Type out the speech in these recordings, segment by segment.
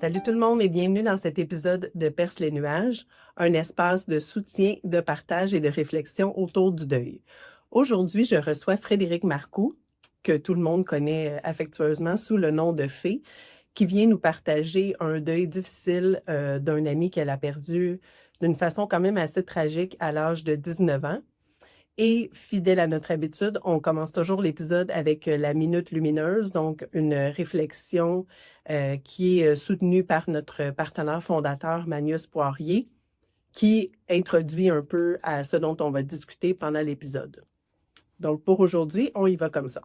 Salut tout le monde et bienvenue dans cet épisode de Perce les nuages, un espace de soutien, de partage et de réflexion autour du deuil. Aujourd'hui, je reçois Frédéric Marcoux, que tout le monde connaît affectueusement sous le nom de Fée, qui vient nous partager un deuil difficile d'un ami qu'elle a perdu d'une façon quand même assez tragique à l'âge de 19 ans. Et fidèle à notre habitude, on commence toujours l'épisode avec la Minute Lumineuse, donc une réflexion qui est soutenue par notre partenaire fondateur, Magnus Poirier, qui introduit un peu à ce dont on va discuter pendant l'épisode. Donc pour aujourd'hui, on y va comme ça.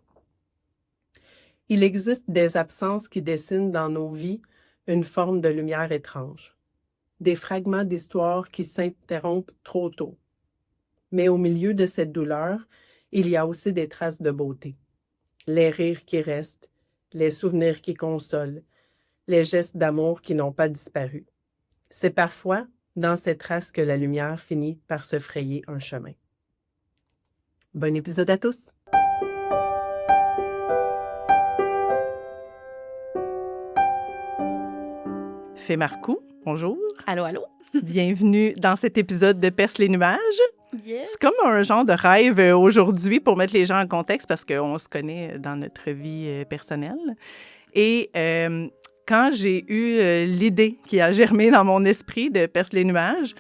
Il existe des absences qui dessinent dans nos vies une forme de lumière étrange, des fragments d'histoire qui s'interrompent trop tôt. Mais au milieu de cette douleur, il y a aussi des traces de beauté. Les rires qui restent, les souvenirs qui consolent, les gestes d'amour qui n'ont pas disparu. C'est parfois dans ces traces que la lumière finit par se frayer un chemin. Bon épisode à tous! Fée Marcoux, bonjour. Allô, allô? Bienvenue dans cet épisode de Perce les nuages. Yes. C'est comme un genre de rêve aujourd'hui pour mettre les gens en contexte parce qu'on se connaît dans notre vie personnelle. Et quand j'ai eu l'idée qui a germé dans mon esprit de Perce les nuages,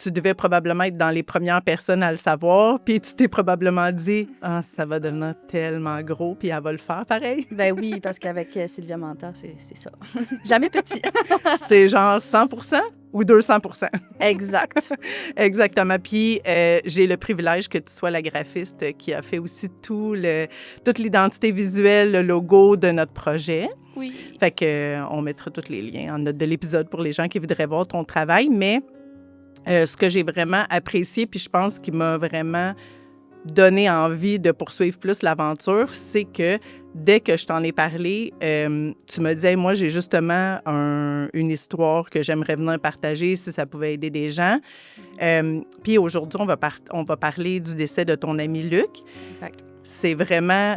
tu devais probablement être dans les premières personnes à le savoir, puis tu t'es probablement dit « Ah, ça va devenir tellement gros, puis elle va le faire pareil. » Ben oui, parce qu'avec Sylvia Manta, c'est ça. Jamais petit. C'est genre 100% ou 200%. Exact. Exactement. Puis j'ai le privilège que tu sois la graphiste qui a fait aussi toute l'identité visuelle, le logo de notre projet. Oui. Fait que on mettra tous les liens en note de l'épisode pour les gens qui voudraient voir ton travail, mais ce que j'ai vraiment apprécié, puis je pense qu'il m'a vraiment donné envie de poursuivre plus l'aventure, c'est que dès que je t'en ai parlé, tu me disais, moi, j'ai justement une histoire que j'aimerais venir partager si ça pouvait aider des gens. Puis aujourd'hui, on va parler du décès de ton ami Luc. Exact. C'est vraiment...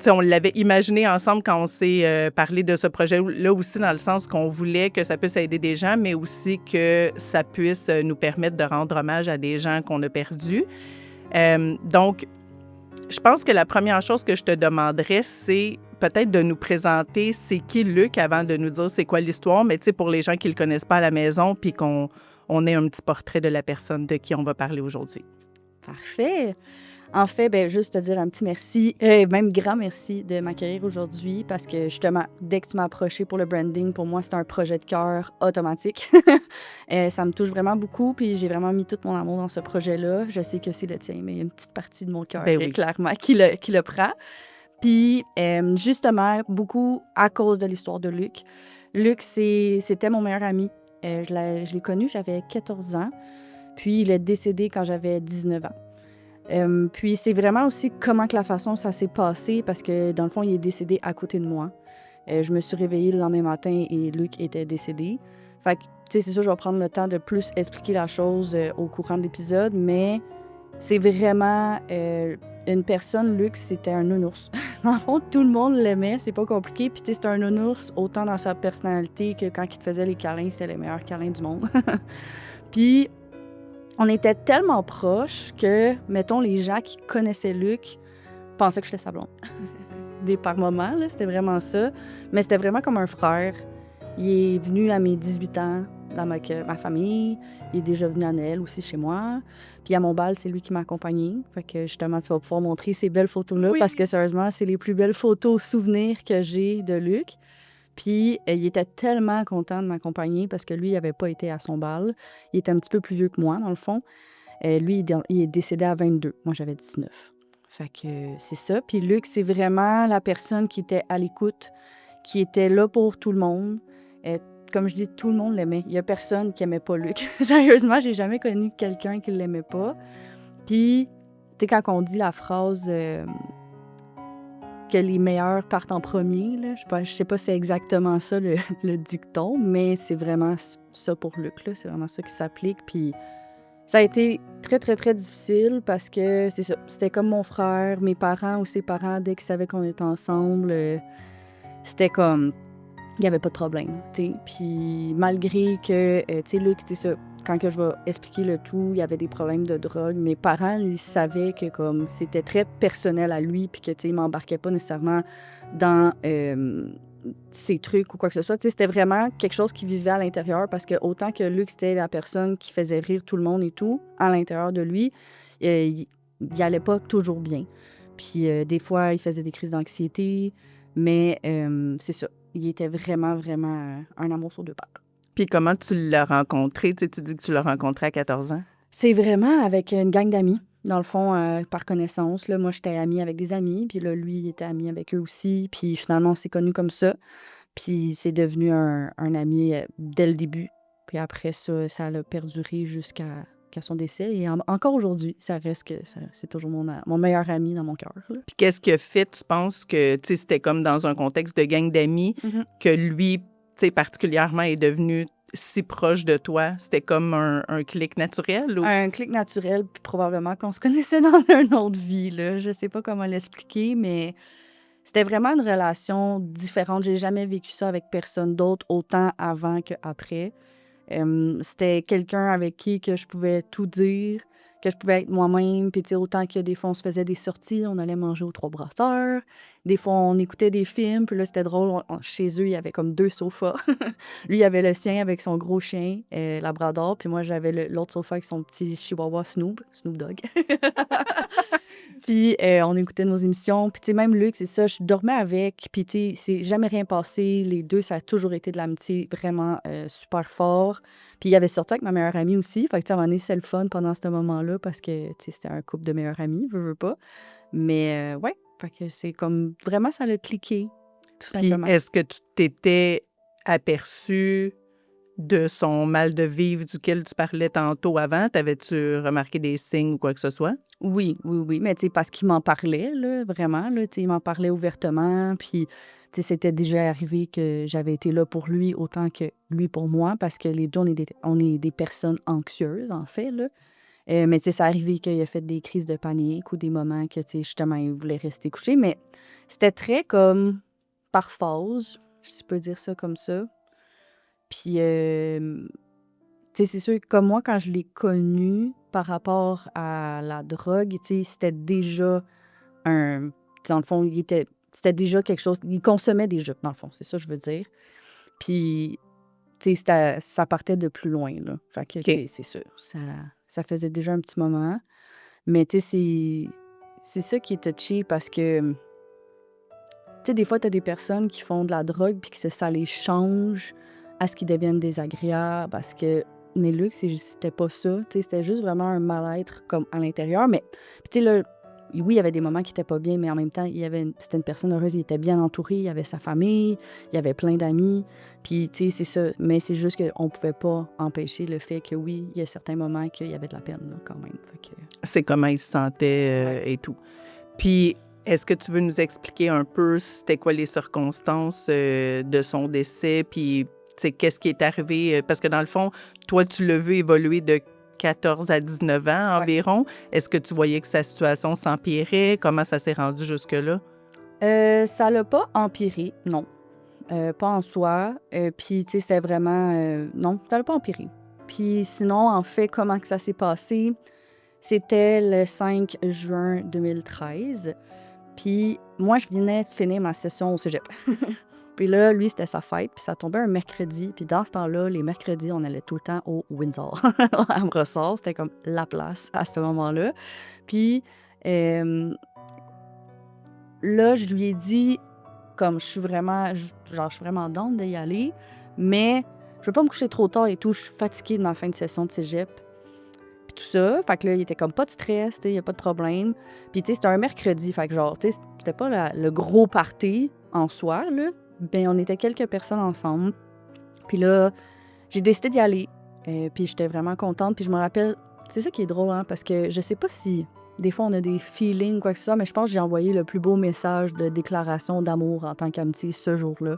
on l'avait imaginé ensemble quand on s'est parlé de ce projet-là aussi, dans le sens qu'on voulait que ça puisse aider des gens, mais aussi que ça puisse nous permettre de rendre hommage à des gens qu'on a perdus. Donc, je pense que la première chose que je te demanderais, c'est peut-être de nous présenter c'est qui Luc avant de nous dire c'est quoi l'histoire, mais tu sais, pour les gens qui ne le connaissent pas à la maison, puis qu'on ait un petit portrait de la personne de qui on va parler aujourd'hui. Parfait. En fait, ben, juste te dire un petit merci, même grand merci de m'accueillir aujourd'hui parce que justement, dès que tu m'as approché pour le branding, pour moi, c'est un projet de cœur automatique. Ça me touche vraiment beaucoup, puis j'ai vraiment mis tout mon amour dans ce projet-là. Je sais que c'est le tien, mais il y a une petite partie de mon cœur, Ben oui. clairement, qui le prend. Puis, justement, beaucoup à cause de l'histoire de Luc. Luc, c'était mon meilleur ami. Je l'ai connu, j'avais 14 ans. Puis, il est décédé quand j'avais 19 ans. Puis c'est vraiment aussi comment que la façon ça s'est passé parce que dans le fond, il est décédé à côté de moi. Je me suis réveillée le lendemain matin et Luc était décédé. Fait que, tu sais, c'est sûr, je vais prendre le temps de plus expliquer la chose au courant de l'épisode, mais c'est vraiment une personne, Luc, c'était un nounours. Dans le fond, tout le monde l'aimait, c'est pas compliqué. Puis tu sais, c'était un nounours autant dans sa personnalité que quand il te faisait les câlins, c'était les meilleurs câlins du monde. Puis on était tellement proches que, mettons, les gens qui connaissaient Luc pensaient que j'étais sa blonde. Par moments, là, c'était vraiment ça. Mais c'était vraiment comme un frère. Il est venu à mes 18 ans dans ma famille. Il est déjà venu à Noël aussi chez moi. Puis à mon bal, c'est lui qui m'a accompagnée. Fait que justement, tu vas pouvoir montrer ces belles photos-là Oui. parce que sérieusement, c'est les plus belles photos souvenirs que j'ai de Luc. Puis, il était tellement content de m'accompagner parce que lui, il n'avait pas été à son bal. Il était un petit peu plus vieux que moi, dans le fond. Lui, il est décédé à 22. Moi, j'avais 19. Fait que c'est ça. Puis Luc, c'est vraiment la personne qui était à l'écoute, qui était là pour tout le monde. Comme je dis, tout le monde l'aimait. Il n'y a personne qui n'aimait pas Luc. Sérieusement, j'ai jamais connu quelqu'un qui ne l'aimait pas. Puis, tu sais, quand on dit la phrase... que les meilleurs partent en premier. Là. Je sais pas si c'est exactement ça le dicton, mais c'est vraiment ça pour Luc. Là. C'est vraiment ça qui s'applique. Puis ça a été très, très, très difficile parce que c'est ça. C'était comme mon frère, mes parents ou ses parents, dès qu'ils savaient qu'on était ensemble, c'était comme... il n'y avait pas de problème, tu sais. Puis malgré que, tu sais, Luc, tu sais ça, quand que je vais expliquer le tout, il y avait des problèmes de drogue. Mes parents, ils savaient que comme c'était très personnel à lui, puis que, tu sais, ils m'embarquaient pas nécessairement dans ces trucs ou quoi que ce soit. Tu sais, c'était vraiment quelque chose qui vivait à l'intérieur parce que autant que Luc, c'était la personne qui faisait rire tout le monde et tout, à l'intérieur de lui, il allait pas toujours bien. Puis des fois, il faisait des crises d'anxiété, mais c'est ça. Il était vraiment, vraiment un amour sur deux pattes. Puis comment tu l'as rencontré? Tu sais, tu dis que tu l'as rencontré à 14 ans. C'est vraiment avec une gang d'amis, dans le fond, par connaissance. Là, moi, j'étais amie avec des amis, puis là, lui, il était ami avec eux aussi. Puis finalement, on s'est connus comme ça. Puis c'est devenu un ami dès le début. Puis après ça, ça a perduré jusqu'à son décès. Et encore aujourd'hui, ça reste que c'est toujours mon meilleur ami dans mon cœur. Là. Puis qu'est-ce qui a fait, tu penses, que tu sais, c'était comme dans un contexte de gang d'amis, que lui, tu sais, particulièrement, est devenu si proche de toi? C'était comme un clic naturel? Ou... Un clic naturel, puis probablement qu'on se connaissait dans une autre vie. Là. Je sais pas comment l'expliquer, mais c'était vraiment une relation différente. J'ai jamais vécu ça avec personne d'autre, autant avant qu'après. C'était quelqu'un avec qui que je pouvais tout dire, que je pouvais être moi-même. Puis, tu sais, autant que des fois, on se faisait des sorties, on allait manger aux Trois Brasseurs. Des fois, on écoutait des films. Puis là, c'était drôle. Chez eux, il y avait comme 2 sofas. Lui, il avait le sien avec son gros chien, Labrador. Puis moi, j'avais l'autre sofa avec son petit chihuahua Snoop Dogg. Puis on écoutait nos émissions. Puis tu sais, même Luc, c'est ça, je dormais avec. Puis tu sais, c'est jamais rien passé. Les deux, ça a toujours été de l'amitié vraiment super fort. Puis il avait sorti avec ma meilleure amie aussi. Fait que tu sais, à un moment donné, c'est le fun pendant ce moment-là parce que tu sais, c'était un couple de meilleurs amis, veux pas. Mais ouais, fait que c'est comme vraiment, ça l'a cliqué, tout Puis simplement. est-ce que tu t'étais aperçu de son mal de vivre duquel tu parlais tantôt avant? T'avais-tu remarqué des signes ou quoi que ce soit? Oui, oui, oui. Mais tu sais, parce qu'il m'en parlait, là, vraiment, là, tu sais, il m'en parlait ouvertement. Puis, tu sais, c'était déjà arrivé que j'avais été là pour lui autant que lui pour moi, parce que les deux, on est des personnes anxieuses, en fait, là. Mais tu sais, ça arrivé qu'il a fait des crises de panique ou des moments que, tu sais, justement, il voulait rester couché. Mais c'était très comme par phase, si je peux dire ça comme ça. Puis, tu sais, c'est sûr que comme moi, quand je l'ai connu par rapport à la drogue, tu sais, c'était déjà un... Dans le fond, c'était déjà quelque chose... Il consommait déjà, dans le fond, c'est ça que je veux dire. Puis, tu sais, ça partait de plus loin, là. Fait que, OK. OK, c'est sûr, ça faisait déjà un petit moment. Mais, tu sais, c'est ça qui est touché parce que, tu sais, des fois, t'as des personnes qui font de la drogue puis que ça les change à ce qu'ils deviennent désagréables, parce que... Mais Luc, c'était pas ça, tu sais, c'était juste vraiment un mal-être comme à l'intérieur. Mais, puis tu sais, là, oui, il y avait des moments qui étaient pas bien, mais en même temps, c'était une personne heureuse, il était bien entouré, il avait sa famille, il avait plein d'amis. Puis, tu sais, c'est ça. Mais c'est juste qu'on pouvait pas empêcher le fait que, oui, il y a certains moments qu'il y avait de la peine, là, quand même. Fait que... C'est comment il se sentait et tout. Puis, est-ce que tu veux nous expliquer un peu c'était quoi les circonstances de son décès, puis tu sais, qu'est-ce qui est arrivé? Parce que dans le fond, toi, tu l'as vu évoluer de 14 à 19 ans environ. Est-ce que tu voyais que sa situation s'empirait? Comment ça s'est rendu jusque-là? Ça l'a pas empiré, non. Pas en soi. Puis, tu sais, c'était vraiment... non, ça l'a pas empiré. Puis sinon, en fait, comment que ça s'est passé? C'était le 5 juin 2013. Puis moi, je venais de finir ma session au cégep. Puis là, lui, c'était sa fête, puis ça tombait un mercredi. Puis dans ce temps-là, les mercredis, on allait tout le temps au Windsor. À Brossard, c'était comme la place à ce moment-là. Puis là, je lui ai dit, comme je suis vraiment down d'y aller, mais je veux pas me coucher trop tard et tout. Je suis fatiguée de ma fin de session de cégep. Puis tout ça. Fait que là, il était comme pas de stress, il y a pas de problème. Puis tu sais, c'était un mercredi. Fait que genre, tu sais, c'était pas le gros party en soi, là. Ben, on était quelques personnes ensemble. Puis là, j'ai décidé d'y aller. Puis j'étais vraiment contente. Puis je me rappelle, c'est ça qui est drôle, hein, parce que je sais pas si des fois on a des feelings, quoi que ce soit, mais je pense que j'ai envoyé le plus beau message de déclaration d'amour en tant qu'amitié ce jour-là.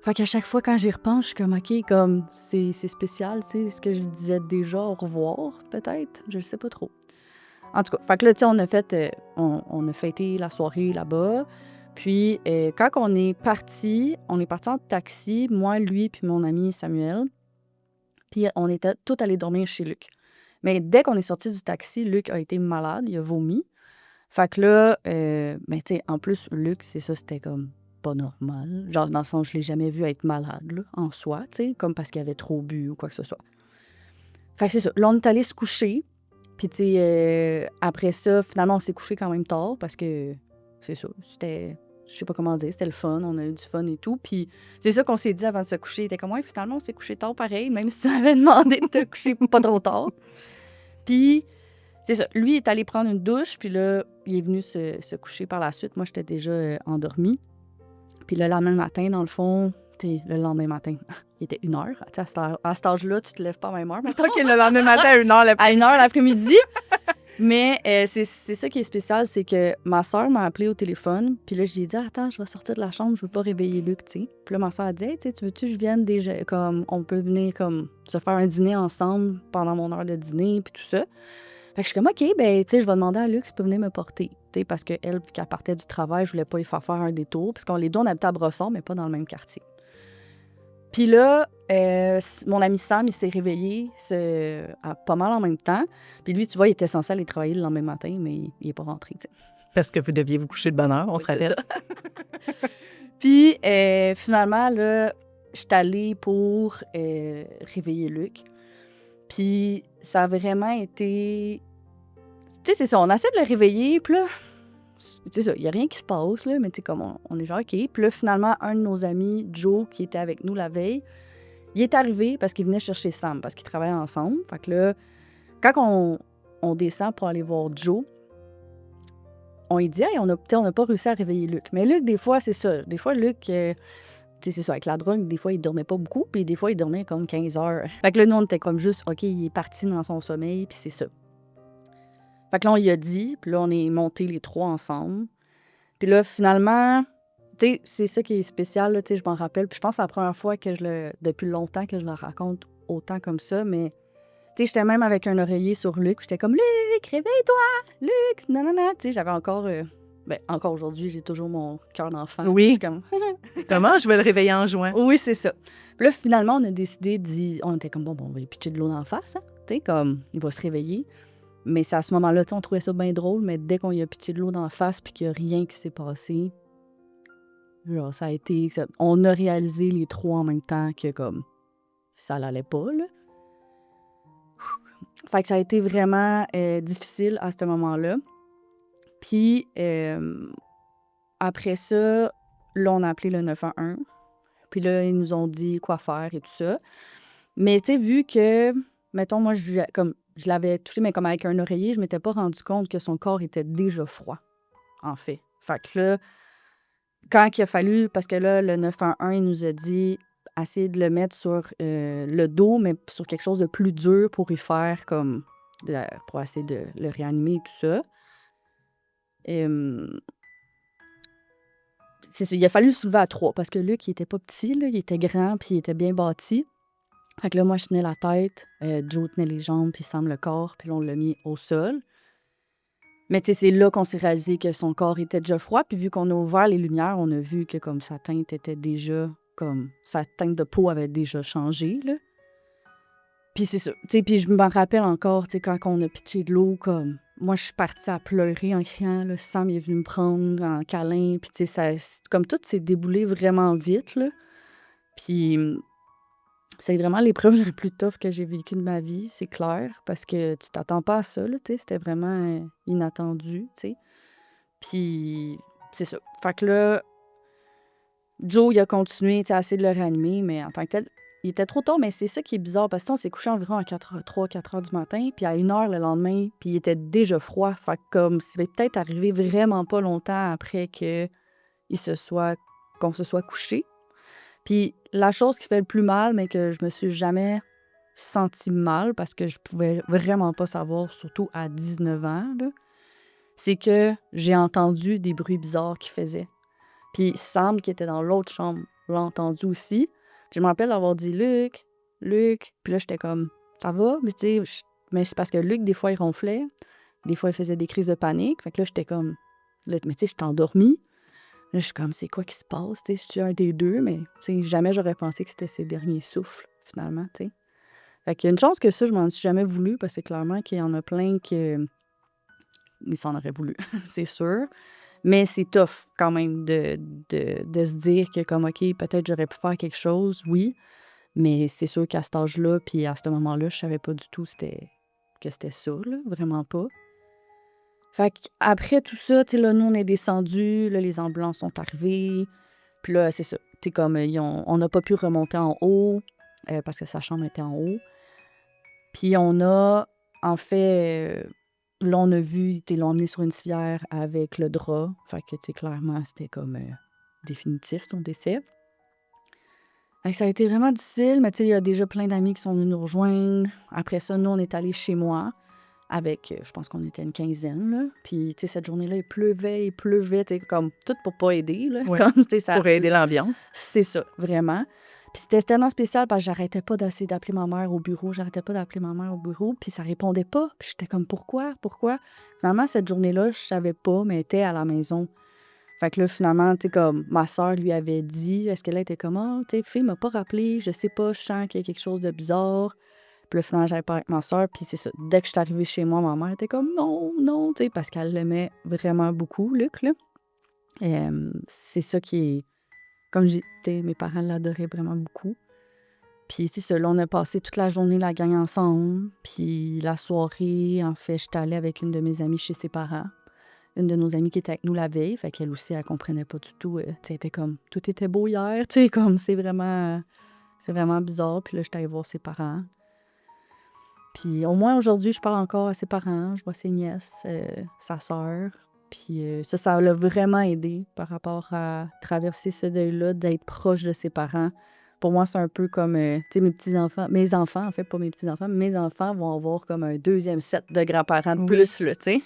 Fait qu'à chaque fois, quand j'y repense, je suis comme, OK, comme, c'est spécial, tu sais, ce que je disais déjà, au revoir, peut-être, je sais pas trop. En tout cas, fait que là, tu sais, on a fêté la soirée là-bas. Puis, quand on est parti en taxi, moi, lui, puis mon ami Samuel. Puis, on était tous allés dormir chez Luc. Mais dès qu'on est sorti du taxi, Luc a été malade, il a vomi. Fait que là, ben, tu sais, en plus, Luc, c'est ça, c'était comme pas normal. Genre, dans le sens, je l'ai jamais vu être malade, là, en soi, tu sais, comme parce qu'il avait trop bu ou quoi que ce soit. Fait que c'est ça. Là, on est allé se coucher. Puis, tu sais, après ça, finalement, on s'est couché quand même tard parce que, c'est ça, c'était, je sais pas comment dire, c'était le fun, on a eu du fun et tout. Puis, c'est ça qu'on s'est dit avant de se coucher. Il était comme, ouais, finalement, on s'est couché tard pareil, même si tu m'avais demandé de te coucher pas trop tard. Puis, c'est ça, lui est allé prendre une douche, puis là, il est venu se coucher par la suite. Moi, j'étais déjà endormie. Puis le lendemain matin, dans le fond, le lendemain matin, il était 1h. À cet âge-là, tu te lèves pas à même heure. Mettons que le lendemain matin, à 1h À 1h l'après-midi. Mais c'est ça qui est spécial, c'est que ma soeur m'a appelé au téléphone, puis là, je lui ai dit « Attends, je vais sortir de la chambre, je veux pas réveiller Luc, tu sais. » Puis là, ma soeur a dit hey, « Tu veux-tu que je vienne déjà, comme, on peut venir comme se faire un dîner ensemble pendant mon heure de dîner, puis tout ça. » Fait que je suis comme « OK, ben, tu sais, je vais demander à Luc s'il peut venir me porter. » Tu sais, parce qu'elle, vu qu'elle partait du travail, je voulais pas y faire un détour, parce qu'on les deux, on habitait à Brossard, mais pas dans le même quartier. Puis là, mon ami Sam, il s'est réveillé pas mal en même temps. Puis lui, tu vois, il était censé aller travailler le lendemain matin, mais il n'est pas rentré, tu sais. Parce que vous deviez vous coucher de bonne heure, on se rappelle. Puis finalement, là, je suis allée pour réveiller Luc. Puis ça a vraiment été... Tu sais, c'est ça, on essaie de le réveiller, puis là... C'est ça, il n'y a rien qui se passe, là, mais tu sais, comme on est genre, OK. Puis là, finalement, un de nos amis, Joe, qui était avec nous la veille, il est arrivé parce qu'il venait chercher Sam, parce qu'ils travaillaient ensemble. Fait que là, quand on descend pour aller voir Joe, on lui dit, hey, on n'a pas réussi à réveiller Luc. Mais Luc, des fois, c'est ça. Des fois, Luc, tu sais, c'est ça, avec la drogue, des fois, il dormait pas beaucoup, puis des fois, il dormait comme 15 heures. Fait que là, nous, on était comme juste, OK, il est parti dans son sommeil, puis c'est ça. Fait que là, on y a dit, puis là, on est montés les trois ensemble. Puis là, finalement, tu sais, c'est ça qui est spécial, là, tu sais, je m'en rappelle. Puis je pense que c'est la première fois depuis longtemps que je le raconte autant comme ça, mais tu sais, j'étais même avec un oreiller sur Luc. J'étais comme, Luc, réveille-toi! Luc! Non, non, non. Tu sais, j'avais encore... encore aujourd'hui, j'ai toujours mon cœur d'enfant. Oui. Comme... Comment je vais le réveiller en juin? Oui, c'est ça. Puis là, finalement, on a décidé on était comme, bon, on va lui pitcher de l'eau dans la face, hein? Tu sais, comme, il va se réveiller. Mais c'est à ce moment-là, on trouvait ça bien drôle, mais dès qu'on y a pitché de l'eau dans la face puis qu'il n'y a rien qui s'est passé, genre, ça a été... On a réalisé les trois en même temps que, comme, ça l'allait pas, là. Fait que ça a été vraiment difficile à ce moment-là. Puis, après ça, là, on a appelé le 911. Puis là, ils nous ont dit quoi faire et tout ça. Mais, tu sais, vu que, mettons, moi, je l'avais touché, mais comme avec un oreiller, je m'étais pas rendu compte que son corps était déjà froid, en fait. Fait que là, quand il a fallu, parce que là, le 911, il nous a dit essayer de le mettre sur le dos, mais sur quelque chose de plus dur pour y faire comme... pour essayer de le réanimer et tout ça. C'est ça, il a fallu le soulever à 3 parce que Luc, il était pas petit, là, il était grand puis il était bien bâti. Fait que là, moi, je tenais la tête, Joe tenait les jambes puis Sam le corps, puis là, on l'a mis au sol. Mais tu sais, c'est là qu'on s'est réalisé que son corps était déjà froid, puis vu qu'on a ouvert les lumières, on a vu que comme sa teinte était déjà, comme sa teinte de peau avait déjà changé, là. Puis c'est ça, tu sais, puis je me rappelle encore, tu sais, quand on a pitché de l'eau, comme, moi, je suis partie à pleurer en criant, là, Sam, il est venu me prendre en câlin, puis tu sais, comme tout s'est déboulé vraiment vite, là. Puis c'est vraiment l'épreuve la plus tough que j'ai vécue de ma vie, c'est clair, parce que tu t'attends pas à ça, là, tu sais, c'était vraiment inattendu, tu sais. Puis c'est ça. Fait que là, Joe, il a continué, tu sais, à essayer de le réanimer, mais en tant que tel, il était trop tard, mais c'est ça qui est bizarre, parce qu'on s'est couché environ à 3-4 heures du matin, puis à 1h le lendemain, puis il était déjà froid, fait que comme, c'est peut-être arrivé vraiment pas longtemps après qu'on se soit couché. Puis la chose qui fait le plus mal, mais que je me suis jamais sentie mal, parce que je pouvais vraiment pas savoir, surtout à 19 ans, là, c'est que j'ai entendu des bruits bizarres qu'il faisait. Puis Sam, qui était dans l'autre chambre, l'a entendu aussi. Je me rappelle d'avoir dit « Luc, Luc ». Puis là, j'étais comme « Ça va? » Mais tu sais, mais c'est parce que Luc, des fois, il ronflait. Des fois, il faisait des crises de panique. Fait que là, j'étais comme « Mais tu sais, je t'ai endormi. » Là, je suis comme, c'est quoi qui se passe? Tu sais, c'est un des deux, mais jamais j'aurais pensé que c'était ses derniers souffles, finalement, tu sais. Fait qu'il y a une chance que ça, je m'en suis jamais voulu, parce que clairement qu'il y en a plein qui s'en auraient voulu, c'est sûr. Mais c'est tough quand même de se dire que comme, OK, peut-être j'aurais pu faire quelque chose, oui, mais c'est sûr qu'à cet âge-là, puis à ce moment-là, je savais pas du tout que c'était ça, là, vraiment pas. Fait qu'après tout ça, tu sais, là, nous, on est descendus, là, les ambulances sont arrivées, puis là, c'est ça. Tu sais, comme on n'a pas pu remonter en haut, parce que sa chambre était en haut. Puis on a, en fait, là, on a vu, ils l'ont emmené sur une civière avec le drap. Fait que, tu sais, clairement, c'était comme définitif, son décès. Fait que ça a été vraiment difficile, mais tu sais, il y a déjà plein d'amis qui sont venus nous rejoindre. Après ça, nous, on est allés chez moi avec, je pense qu'on était une quinzaine, là. Puis, tu sais, cette journée-là, il pleuvait, tu sais, comme tout pour pas aider, là. Ouais, Comme, tu sais, ça. pour aider l'ambiance. C'est ça, vraiment. Puis c'était tellement spécial parce que j'arrêtais pas d'essayer d'appeler ma mère au bureau. Puis ça répondait pas. Puis j'étais comme, pourquoi? Finalement, cette journée-là, je savais pas, mais elle était à la maison. Fait que là, finalement, tu sais, comme ma soeur lui avait dit, est-ce qu'elle était comme, ah, tu sais, fille m'a pas rappelé, je sais pas, je sens qu'il y a quelque chose de bizarre. Puis là, finalement, j'avais pas avec ma soeur. Puis c'est ça, dès que je suis arrivée chez moi, ma mère était comme, non, non, tu sais, parce qu'elle l'aimait vraiment beaucoup, Luc, là. C'est ça qui est. Comme j'ai dit, mes parents l'adoraient vraiment beaucoup. Puis c'est ça, là, on a passé toute la journée la gang ensemble. Puis la soirée, en fait, j'étais allée avec une de mes amies chez ses parents. Une de nos amies qui était avec nous la veille. Fait qu'elle aussi, elle comprenait pas du tout. Tu sais, elle était comme, tout était beau hier. Tu sais, comme, c'est vraiment bizarre. Puis là, j'étais allée voir ses parents. Puis au moins, aujourd'hui, je parle encore à ses parents. Je vois ses nièces, sa sœur. Puis ça l'a vraiment aidé par rapport à traverser ce deuil-là, d'être proche de ses parents. Pour moi, c'est un peu comme, tu sais, mes enfants, en fait, pas mes petits-enfants, mais mes enfants vont avoir comme un deuxième set de grands-parents de Oui. plus, là, tu sais.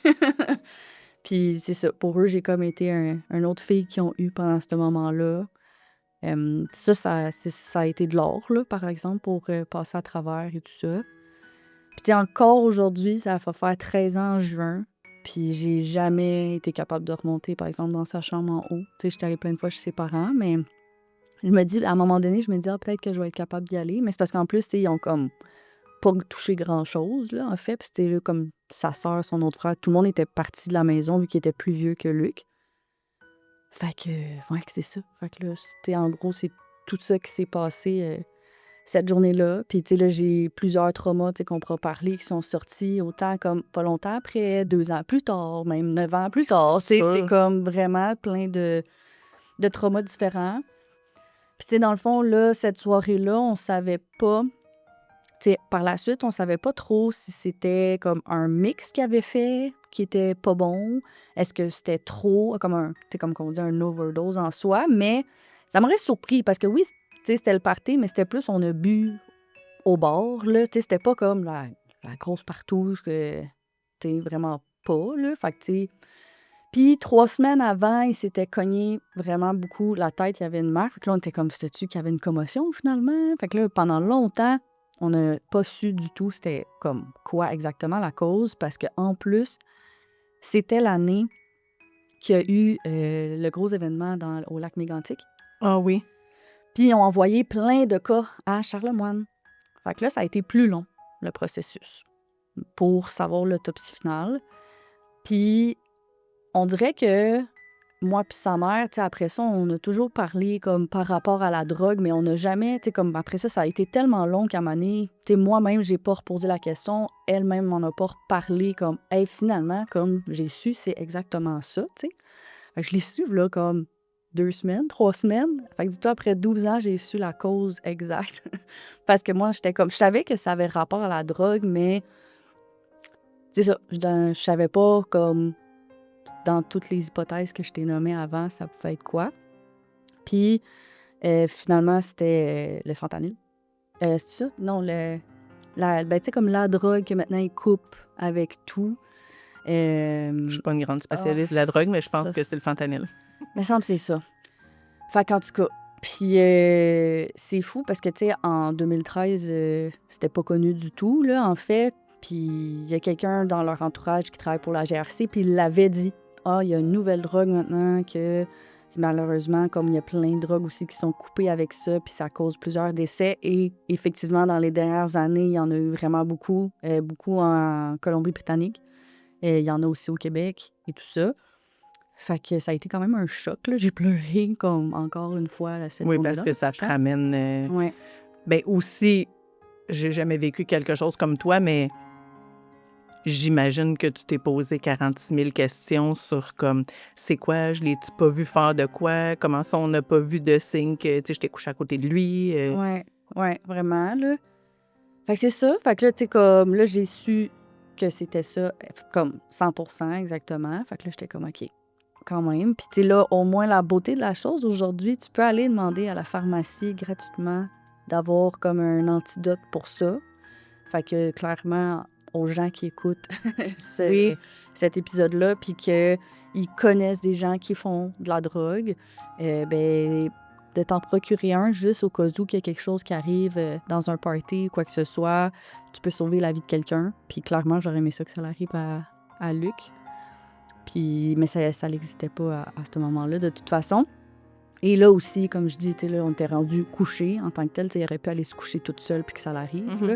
Puis c'est ça, pour eux, j'ai comme été un autre fille qu'ils ont eu pendant ce moment-là. Ça a été de l'or, là, par exemple, pour passer à travers et tout ça. Puis tu sais, encore aujourd'hui, ça va faire 13 ans en juin. Puis j'ai jamais été capable de remonter, par exemple, dans sa chambre en haut. Tu sais, j'étais allée plein de fois chez ses parents, mais je me dis, à un moment donné, je me dis, ah, peut-être que je vais être capable d'y aller. Mais c'est parce qu'en plus, tu sais, ils ont comme pas touché grand-chose, là, en fait. Puis c'était là, comme sa sœur, son autre frère, tout le monde était parti de la maison vu qu'il était plus vieux que Luc. Fait que, ouais, que c'est ça. Fait que là, c'était en gros, c'est tout ça qui s'est passé cette journée-là. Puis, tu sais, là, j'ai plusieurs traumas, tu sais, qu'on pourra parler, qui sont sortis autant comme pas longtemps après, 2 ans plus tard, même 9 ans plus tard. C'est comme vraiment plein de traumas différents. Puis, tu sais, dans le fond, là, cette soirée-là, on savait pas. Tu sais, par la suite, on savait pas trop si c'était comme un mix qu'il avait fait, qui était pas bon. Est-ce que c'était trop, comme qu'on dit, un overdose en soi. Mais ça m'aurait surpris parce que oui, tu sais, c'était le party, mais c'était plus, on a bu au bar, là. Tu sais, c'était pas comme la grosse partouze que, tu sais, vraiment pas, là. Fait que, tu sais. Puis 3 semaines avant, il s'était cogné vraiment beaucoup la tête. Il y avait une marque. Fait que là, on était comme, c'était-tu qu'il y avait une commotion finalement? Fait que là, pendant longtemps, on n'a pas su du tout c'était comme quoi exactement la cause parce qu'en plus, c'était l'année qu'il y a eu le gros événement au lac Mégantic. Ah oui. Puis ils ont envoyé plein de cas à Charlemagne. Fait que là, ça a été plus long, le processus, pour savoir l'autopsie finale. Puis on dirait que moi puis sa mère, tu sais, après ça, on a toujours parlé comme par rapport à la drogue, mais on n'a jamais, tu sais, comme après ça, ça a été tellement long qu'à un moment donné, tu sais, moi-même, j'ai pas reposé la question, elle-même m'en a pas reparlé comme, hey, finalement, comme j'ai su, c'est exactement ça, tu sais. Fait que je l'ai su, là, comme 2 semaines, 3 semaines. Fait que dis-toi, après 12 ans, j'ai su la cause exacte. Parce que moi, j'étais comme, je savais que ça avait rapport à la drogue, mais c'est ça, je savais pas comme dans toutes les hypothèses que je t'ai nommées avant, ça pouvait être quoi. Puis, finalement, c'était le fentanyl. C'est ça? Non, ben, tu sais, comme la drogue que maintenant, ils coupent avec tout. Je suis pas une grande spécialiste de la drogue, mais je pense que c'est le fentanyl. Il me semble que c'est ça. Fait qu'en tout cas, puis c'est fou parce que, tu sais, en 2013, c'était pas connu du tout, là, en fait. Puis il y a quelqu'un dans leur entourage qui travaille pour la GRC, puis il l'avait dit. Ah, il y a une nouvelle drogue maintenant que Malheureusement, comme il y a plein de drogues aussi qui sont coupées avec ça, puis ça cause plusieurs décès. Et effectivement, dans les dernières années, il y en a eu vraiment beaucoup, beaucoup en Colombie-Britannique. Il y en a aussi au Québec et tout ça. Fait que ça a été quand même un choc, là. J'ai pleuré comme encore une fois cette Oui, journée-là. parce que ça te ramène... Ouais. Ben aussi, j'ai jamais vécu quelque chose comme toi, mais j'imagine que tu t'es posé 46 000 questions sur comme, c'est quoi, je l'ai-tu pas vu faire de quoi, comment ça on n'a pas vu de signe que, tu sais, j'étais couchée à côté de lui. Ouais, vraiment, là. Fait que c'est ça. Fait que là, tu sais, comme, là, j'ai su que c'était ça, comme 100% exactement. Fait que là, j'étais comme, OK, quand même. Puis, tu sais, là, au moins, la beauté de la chose, aujourd'hui, tu peux aller demander à la pharmacie gratuitement d'avoir comme un antidote pour ça. Fait que, clairement, aux gens qui écoutent Oui. cet épisode-là, puis qu'ils connaissent des gens qui font de la drogue, ben, de t'en procurer un juste au cas où qu'il y a quelque chose qui arrive dans un party, quoi que ce soit, tu peux sauver la vie de quelqu'un. Puis clairement, j'aurais aimé ça que ça arrive à Luc. Puis, mais ça n'existait pas à ce moment-là, de toute façon. Et là aussi, comme je dis, là, on était rendu couché en tant que tel. Il aurait pu aller se coucher toute seule puis que ça l'arrive. Là.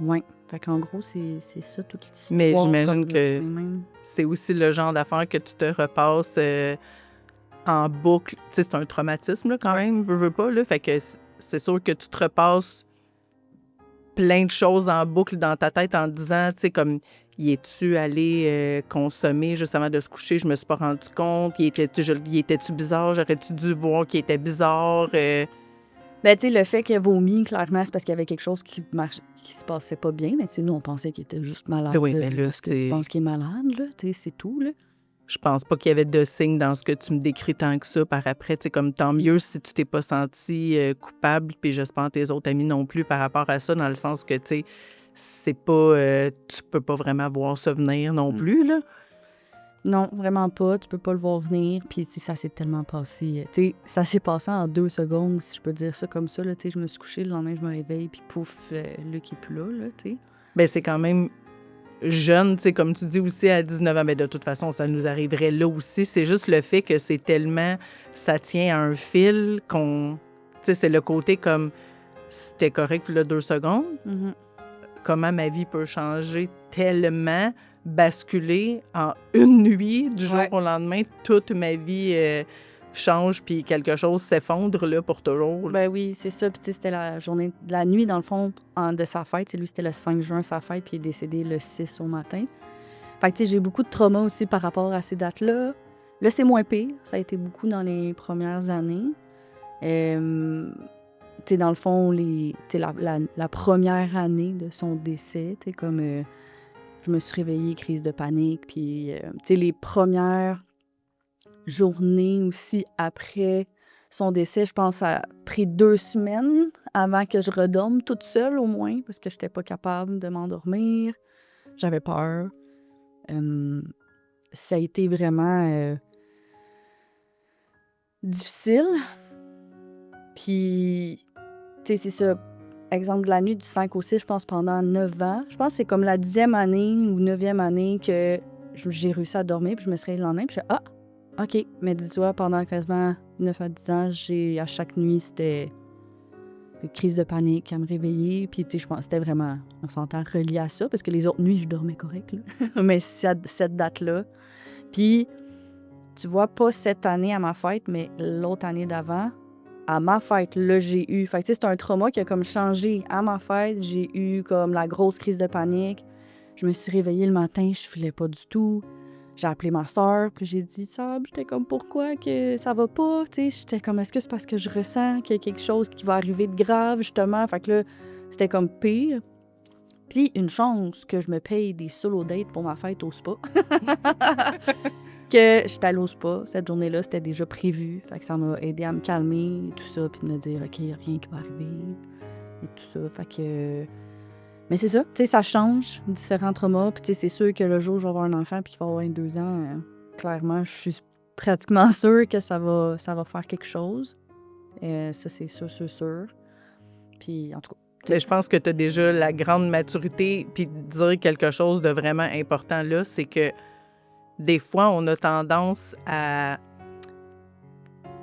Ouais. Fait qu'en gros, c'est ça toute l'histoire. Mais j'imagine que c'est aussi le genre d'affaire que tu te repasses en boucle. Tu sais, c'est un traumatisme, là, quand même, veux pas, là. Fait que c'est sûr que tu te repasses plein de choses en boucle dans ta tête en disant, tu sais, comme, y es-tu allé consommer juste avant de se coucher? Je me suis pas rendu compte. Y était-tu bizarre? J'aurais-tu dû voir qu'il était bizarre? Ben, tu sais, le fait qu'il a vomi, clairement, c'est parce qu'il y avait quelque chose qui se passait pas bien. Mais, tu sais, nous, on pensait qu'il était juste malade. Oui, mais là, parce que je pense qu'il est malade, là. Tu sais, c'est tout, là. Je pense pas qu'il y avait de signes dans ce que tu me décris tant que ça par après. Tu sais, comme tant mieux si tu t'es pas senti coupable, puis j'espère tes autres amis non plus par rapport à ça, dans le sens que, tu sais, c'est pas... tu peux pas vraiment voir ça venir non plus, là. Non, vraiment pas. Tu peux pas le voir venir. Puis, ça s'est tellement passé. Tu sais, ça s'est passé en 2 secondes, si je peux dire ça comme ça. Là, tu sais, je me suis couchée, le lendemain, je me réveille, puis pouf, Luc est plus là, tu sais. Bien, c'est quand même jeune, tu sais, comme tu dis aussi, à 19 ans. Mais de toute façon, ça nous arriverait là aussi. C'est juste le fait que c'est tellement... Ça tient à un fil qu'on... Tu sais, c'est le côté comme... C'était correct, là, 2 secondes. Mm-hmm. Comment ma vie peut changer tellement... basculer en une nuit, du jour au lendemain, toute ma vie change, puis quelque chose s'effondre là, pour toujours. Ben oui, c'est ça. Puis tu sais, c'était la nuit, dans le fond, de sa fête. Lui, c'était le 5 juin, sa fête, puis il est décédé le 6 au matin. Fait que tu sais, j'ai beaucoup de trauma aussi par rapport à ces dates-là. Là, c'est moins pire. Ça a été beaucoup dans les premières années. Tu sais, dans le fond, la première année de son décès, tu sais, comme... je me suis réveillée, crise de panique. Puis, tu sais, les premières journées aussi après son décès, je pense, ça a pris 2 semaines avant que je redorme toute seule, au moins, parce que j'étais pas capable de m'endormir. J'avais peur. Ça a été vraiment difficile. Puis, tu sais, c'est ça. Exemple, de la nuit du 5 au 6, je pense, pendant 9 ans. Je pense que c'est comme la 10e année ou 9e année que j'ai réussi à dormir, puis je me suis réveillée le lendemain, puis je suis OK. Mais dis-toi, pendant quasiment 9 à 10 ans, à chaque nuit, c'était une crise de panique à me réveiller. Puis, tu sais, je pense que c'était vraiment, on s'entend, relié à ça, parce que les autres nuits, je dormais correct, là. Mais cette date-là. Puis, tu vois, pas cette année à ma fête, mais l'autre année d'avant, à ma fête, là, j'ai eu... Fait que, tu sais, c'est un trauma qui a comme changé. À ma fête, j'ai eu comme la grosse crise de panique. Je me suis réveillée le matin, je filais pas du tout. J'ai appelé ma soeur, puis j'ai dit, Sab, j'étais comme, pourquoi que ça va pas? Tu sais, j'étais comme, est-ce que c'est parce que je ressens qu'il y a quelque chose qui va arriver de grave, justement? Fait que là, c'était comme pire. Puis, une chance que je me paye des solo dates pour ma fête au spa. Que j'étais allée au spa. Cette journée-là, c'était déjà prévu. Fait que ça m'a aidé à me calmer et tout ça, puis de me dire, OK, il n'y a rien qui va arriver et tout ça. Fait que... Mais c'est ça, tu sais, ça change, différents traumas. Puis tu sais, c'est sûr que le jour où je vais avoir un enfant puis qu'il va avoir 22 ans, clairement, je suis pratiquement sûre que ça va faire quelque chose. Ça, c'est sûr. Puis en tout cas... Mais je pense que tu as déjà la grande maturité, puis dire quelque chose de vraiment important là, c'est que des fois, on a tendance à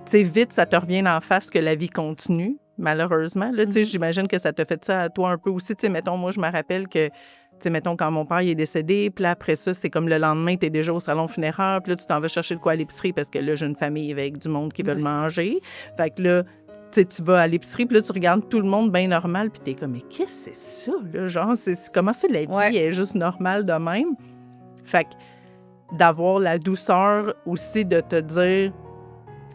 tu sais, vite, ça te revient en face que la vie continue, malheureusement. Là, tu sais, j'imagine que ça t'a fait ça à toi un peu aussi. Tu sais, mettons, moi, je me rappelle que, tu sais, mettons, quand mon père il est décédé, puis là, après ça, c'est comme le lendemain, tu es déjà au salon funéraire, puis là, tu t'en vas chercher de quoi à l'épicerie parce que là, j'ai une famille avec du monde qui veulent manger. Fait que là, tu sais, tu vas à l'épicerie, puis là, tu regardes tout le monde bien normal, puis t'es comme, mais qu'est-ce que c'est ça, là? Genre, comment ça, la vie est juste normale de même? Fait que d'avoir la douceur aussi de te dire,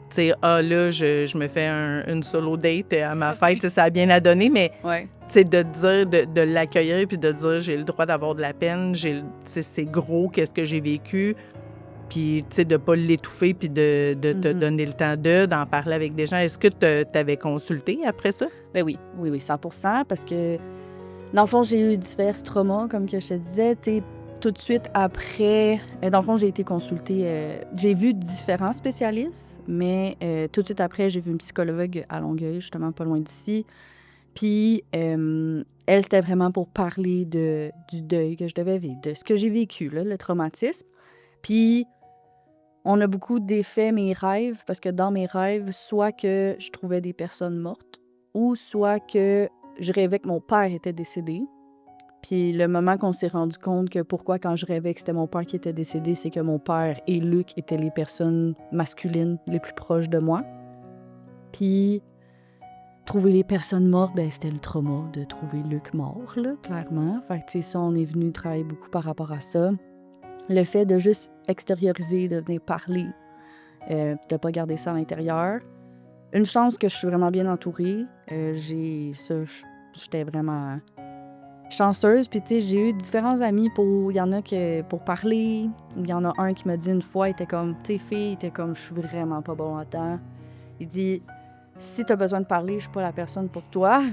tu sais, là, je me fais une solo date à ma fête, tu sais, ça a bien à donner, mais tu sais, de dire, de l'accueillir, puis de dire, j'ai le droit d'avoir de la peine, tu sais, c'est gros, qu'est-ce que j'ai vécu, puis, tu sais, de ne pas l'étouffer, puis de te donner le temps d'en parler avec des gens. Est-ce que tu avais consulté après ça? Ben oui, 100%, parce que, dans le fond, j'ai eu divers traumas, comme que je te disais, tu sais, tout de suite après, dans le fond, j'ai été consultée, j'ai vu différents spécialistes, mais tout de suite après, j'ai vu une psychologue à Longueuil, justement, pas loin d'ici. Puis, elle, c'était vraiment pour parler du deuil que je devais vivre, de ce que j'ai vécu, là, le traumatisme. Puis, on a beaucoup défait mes rêves, parce que dans mes rêves, soit que je trouvais des personnes mortes, ou soit que je rêvais que mon père était décédé. Puis le moment qu'on s'est rendu compte que pourquoi quand je rêvais que c'était mon père qui était décédé, c'est que mon père et Luc étaient les personnes masculines les plus proches de moi. Puis trouver les personnes mortes, ben c'était le trauma de trouver Luc mort, là, clairement. Fait que, tu sais, ça, on est venu travailler beaucoup par rapport à ça. Le fait de juste extérioriser, de venir parler, de pas garder ça à l'intérieur. Une chance que je suis vraiment bien entourée. J'étais vraiment chanceuse. Puis, tu sais, j'ai eu différents amis il y en a que pour parler. Il y en a un qui m'a dit une fois, il était comme, tu sais, fille, il était comme, je suis vraiment pas bon là-dedans. Il dit, si t'as besoin de parler, je suis pas la personne pour toi.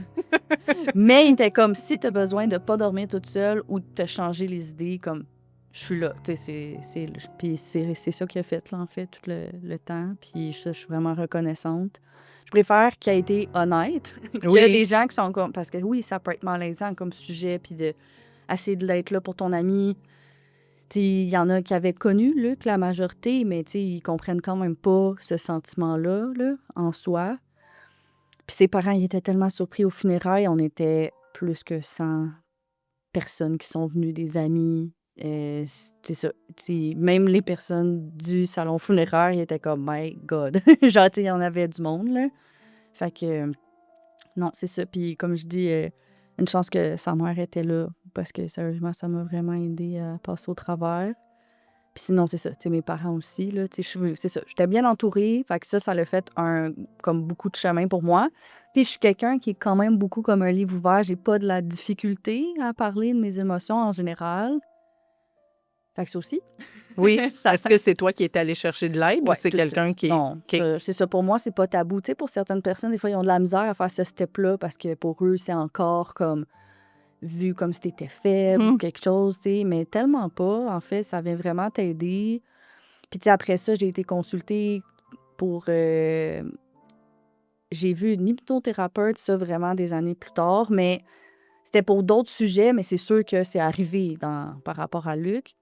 Mais il était comme, si t'as besoin de pas dormir toute seule ou de te changer les idées, comme, je suis là. Tu sais, puis c'est ça qu'il a fait, là, en fait, tout le temps. Puis je suis vraiment reconnaissante. Je préfère qu'il ait été honnête que les gens qui sont comme... Parce que oui, ça peut être malaisant comme sujet, puis d'essayer de l'être là pour ton ami. Tu sais, il y en a qui avaient connu Luc, la majorité, mais tu sais, ils comprennent quand même pas ce sentiment-là, là, en soi. Puis ses parents, ils étaient tellement surpris aux funérailles. On était plus que 100 personnes qui sont venues, des amis. C'est ça. T'sais, même les personnes du salon funéraire, ils étaient comme « My God! » Genre, il y en avait du monde, là. Fait que, non, c'est ça. Puis comme je dis, une chance que sa mère était là, parce que sérieusement, ça m'a vraiment aidé à passer au travers. Puis sinon, c'est ça, tu sais, mes parents aussi, là, tu sais, c'est ça, j'étais bien entourée, fait que ça l'a fait comme beaucoup de chemin pour moi. Puis je suis quelqu'un qui est quand même beaucoup comme un livre ouvert, j'ai pas de la difficulté à parler de mes émotions en général. Fait que ça aussi. Oui. Est-ce que c'est toi qui es allé chercher de l'aide ou c'est tout quelqu'un qui... Non, c'est ça, pour moi, c'est pas tabou. Tu sais, pour certaines personnes, des fois, ils ont de la misère à faire ce step-là parce que pour eux, c'est encore comme vu comme si t'étais faible ou quelque chose, tu sais, mais tellement pas. En fait, ça vient vraiment t'aider. Puis, tu sais, après ça, j'ai été consultée pour... j'ai vu une hypnothérapeute, ça, vraiment des années plus tard, mais c'était pour d'autres sujets, mais c'est sûr que c'est arrivé par rapport à Luc.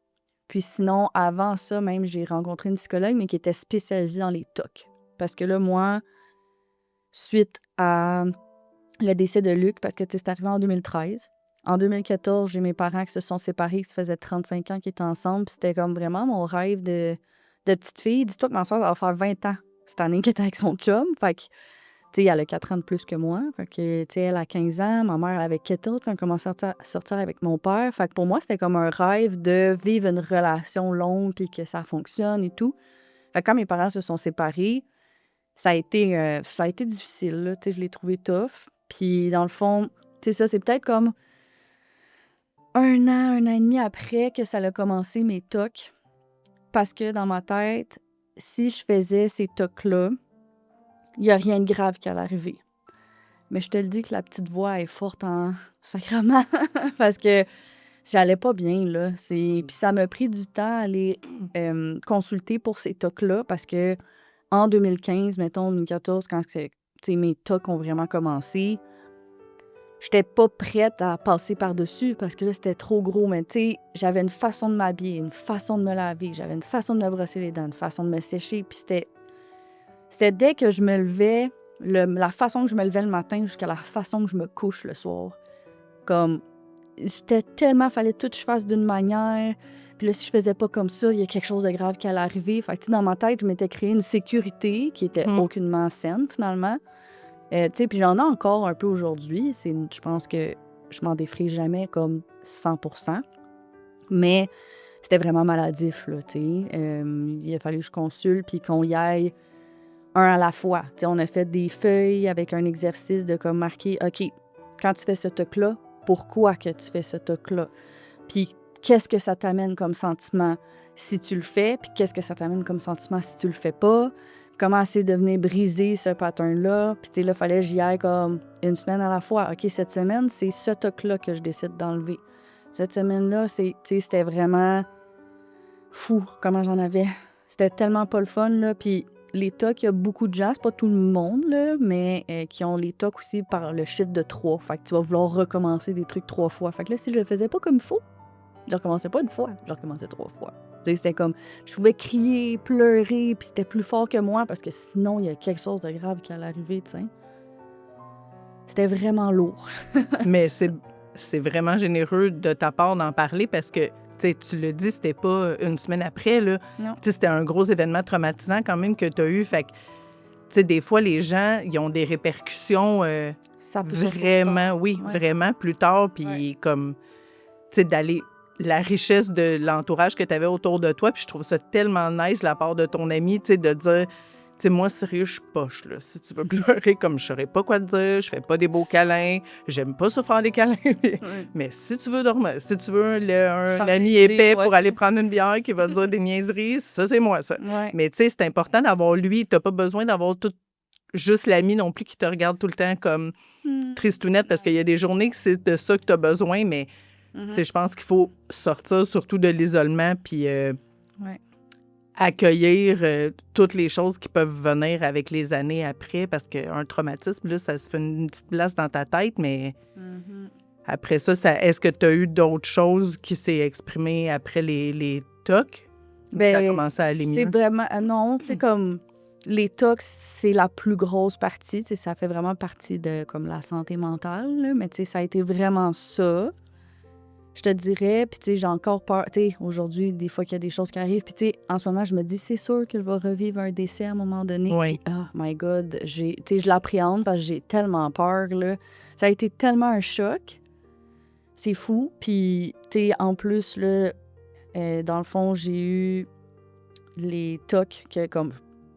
Puis sinon, avant ça, même, j'ai rencontré une psychologue, mais qui était spécialisée dans les TOC. Parce que là, moi, suite à le décès de Luc, parce que, tu sais, c'est arrivé en 2013. En 2014, j'ai mes parents qui se sont séparés, qui se faisaient 35 ans, qui étaient ensemble. Puis c'était comme vraiment mon rêve de petite fille. Dis-toi que ma soeur va faire 20 ans cette année qu'elle était avec son chum. Fait que, tu sais, elle a 4 ans de plus que moi. Fait que, tu sais, elle a 15 ans. Ma mère, elle avait 14. On a commencé à sortir avec mon père. Fait que pour moi, c'était comme un rêve de vivre une relation longue puis que ça fonctionne et tout. Fait que quand mes parents se sont séparés, ça a été difficile, là. Tu sais, je l'ai trouvé tough. Puis dans le fond, tu sais, ça, c'est peut-être comme 1 an et demi après que ça a commencé mes TOC. Parce que dans ma tête, si je faisais ces TOC-là, il n'y a rien de grave qui allait arriver. Mais je te le dis que la petite voix est forte en sacrement. Parce que j'allais pas bien, là. Puis ça m'a pris du temps à aller consulter pour ces TOC-là. Parce que en 2015, mettons, 2014, quand mes TOC ont vraiment commencé, j'étais pas prête à passer par-dessus parce que là, c'était trop gros. Mais tu sais, j'avais une façon de m'habiller, une façon de me laver, j'avais une façon de me brosser les dents, une façon de me sécher. Puis C'était dès que je me levais, la façon que je me levais le matin jusqu'à la façon que je me couche le soir. Comme, c'était tellement, fallait tout que je fasse d'une manière. Puis là, si je faisais pas comme ça, il y a quelque chose de grave qui allait arriver. Fait que, tu sais, dans ma tête, je m'étais créé une sécurité qui était aucunement saine, finalement. Tu sais, puis j'en ai encore un peu aujourd'hui. Je pense que je m'en défrais jamais comme 100%. Mais c'était vraiment maladif, là, tu sais. Il a fallu que je consulte puis qu'on y aille un à la fois. Tu sais, on a fait des feuilles avec un exercice de comme marquer, OK, quand tu fais ce toc-là, pourquoi que tu fais ce toc-là? Puis qu'est-ce que ça t'amène comme sentiment si tu le fais? Puis qu'est-ce que ça t'amène comme sentiment si tu le fais pas? Comment essayer de venir briser ce pattern-là? Puis tu sais, là, il fallait que j'y aille comme une semaine à la fois. OK, cette semaine, c'est ce toc-là que je décide d'enlever. Cette semaine-là, tu sais, c'était vraiment fou comment j'en avais. C'était tellement pas le fun, là. Puis les tocs, il y a beaucoup de gens, c'est pas tout le monde, là, mais qui ont les tocs aussi par le chiffre de 3. Fait que tu vas vouloir recommencer des trucs 3 fois. Fait que là, si je le faisais pas comme il faut, je recommençais pas une fois, je recommençais 3 fois. Tu sais, c'était comme, je pouvais crier, pleurer, puis c'était plus fort que moi parce que sinon, il y a quelque chose de grave qui allait arriver, tu sais. C'était vraiment lourd. Mais c'est vraiment généreux de ta part d'en parler parce que, tu sais, tu le dis, c'était pas une semaine après, là. Non. Tu sais, c'était un gros événement traumatisant quand même que tu as eu. Fait que, tu sais, des fois, les gens, ils ont des répercussions Ça peut sortir plus vraiment, tard. oui, Ouais. vraiment plus tard. Puis Ouais. comme, tu sais, d'aller la richesse de l'entourage que tu avais autour de toi. Puis je trouve ça tellement nice de la part de ton ami, tu sais, de dire, tu sais, moi, sérieux, je suis poche, là. Si tu veux pleurer comme je saurais pas quoi te dire, je fais pas des beaux câlins, j'aime pas ça faire des câlins. Mais si tu veux dormir, si tu veux un Changer ami d'idée, épais ouais, pour c'est aller ça. prendre une bière qui va te dire des niaiseries, ça, c'est moi, ça. Ouais. Mais tu sais, c'est important d'avoir lui. T'as pas besoin d'avoir tout juste l'ami non plus qui te regarde tout le temps comme tristounette parce qu'il y a des journées que c'est de ça que tu as besoin, mais tu sais, je pense qu'il faut sortir surtout de l'isolement puis Ouais. accueillir toutes les choses qui peuvent venir avec les années après parce qu'un traumatisme, là, ça se fait une petite place dans ta tête, mais après ça, est-ce que tu as eu d'autres choses qui s'est exprimées après les tocs? Ça a commencé à aller C'est mieux? vraiment... non, tu sais, comme... Les tocs, c'est la plus grosse partie. Tu sais, ça fait vraiment partie de comme la santé mentale, là, mais tu sais, ça a été vraiment ça. Je te dirais, puis tu sais, j'ai encore peur. Tu sais, aujourd'hui, des fois qu'il y a des choses qui arrivent, puis tu sais, en ce moment, je me dis, c'est sûr que je vais revivre un décès à un moment donné. Oui. Puis, oh my God, tu sais, je l'appréhende parce que j'ai tellement peur, là. Ça a été tellement un choc. C'est fou. Puis, tu sais, en plus, là, dans le fond, j'ai eu les tocs que, comme,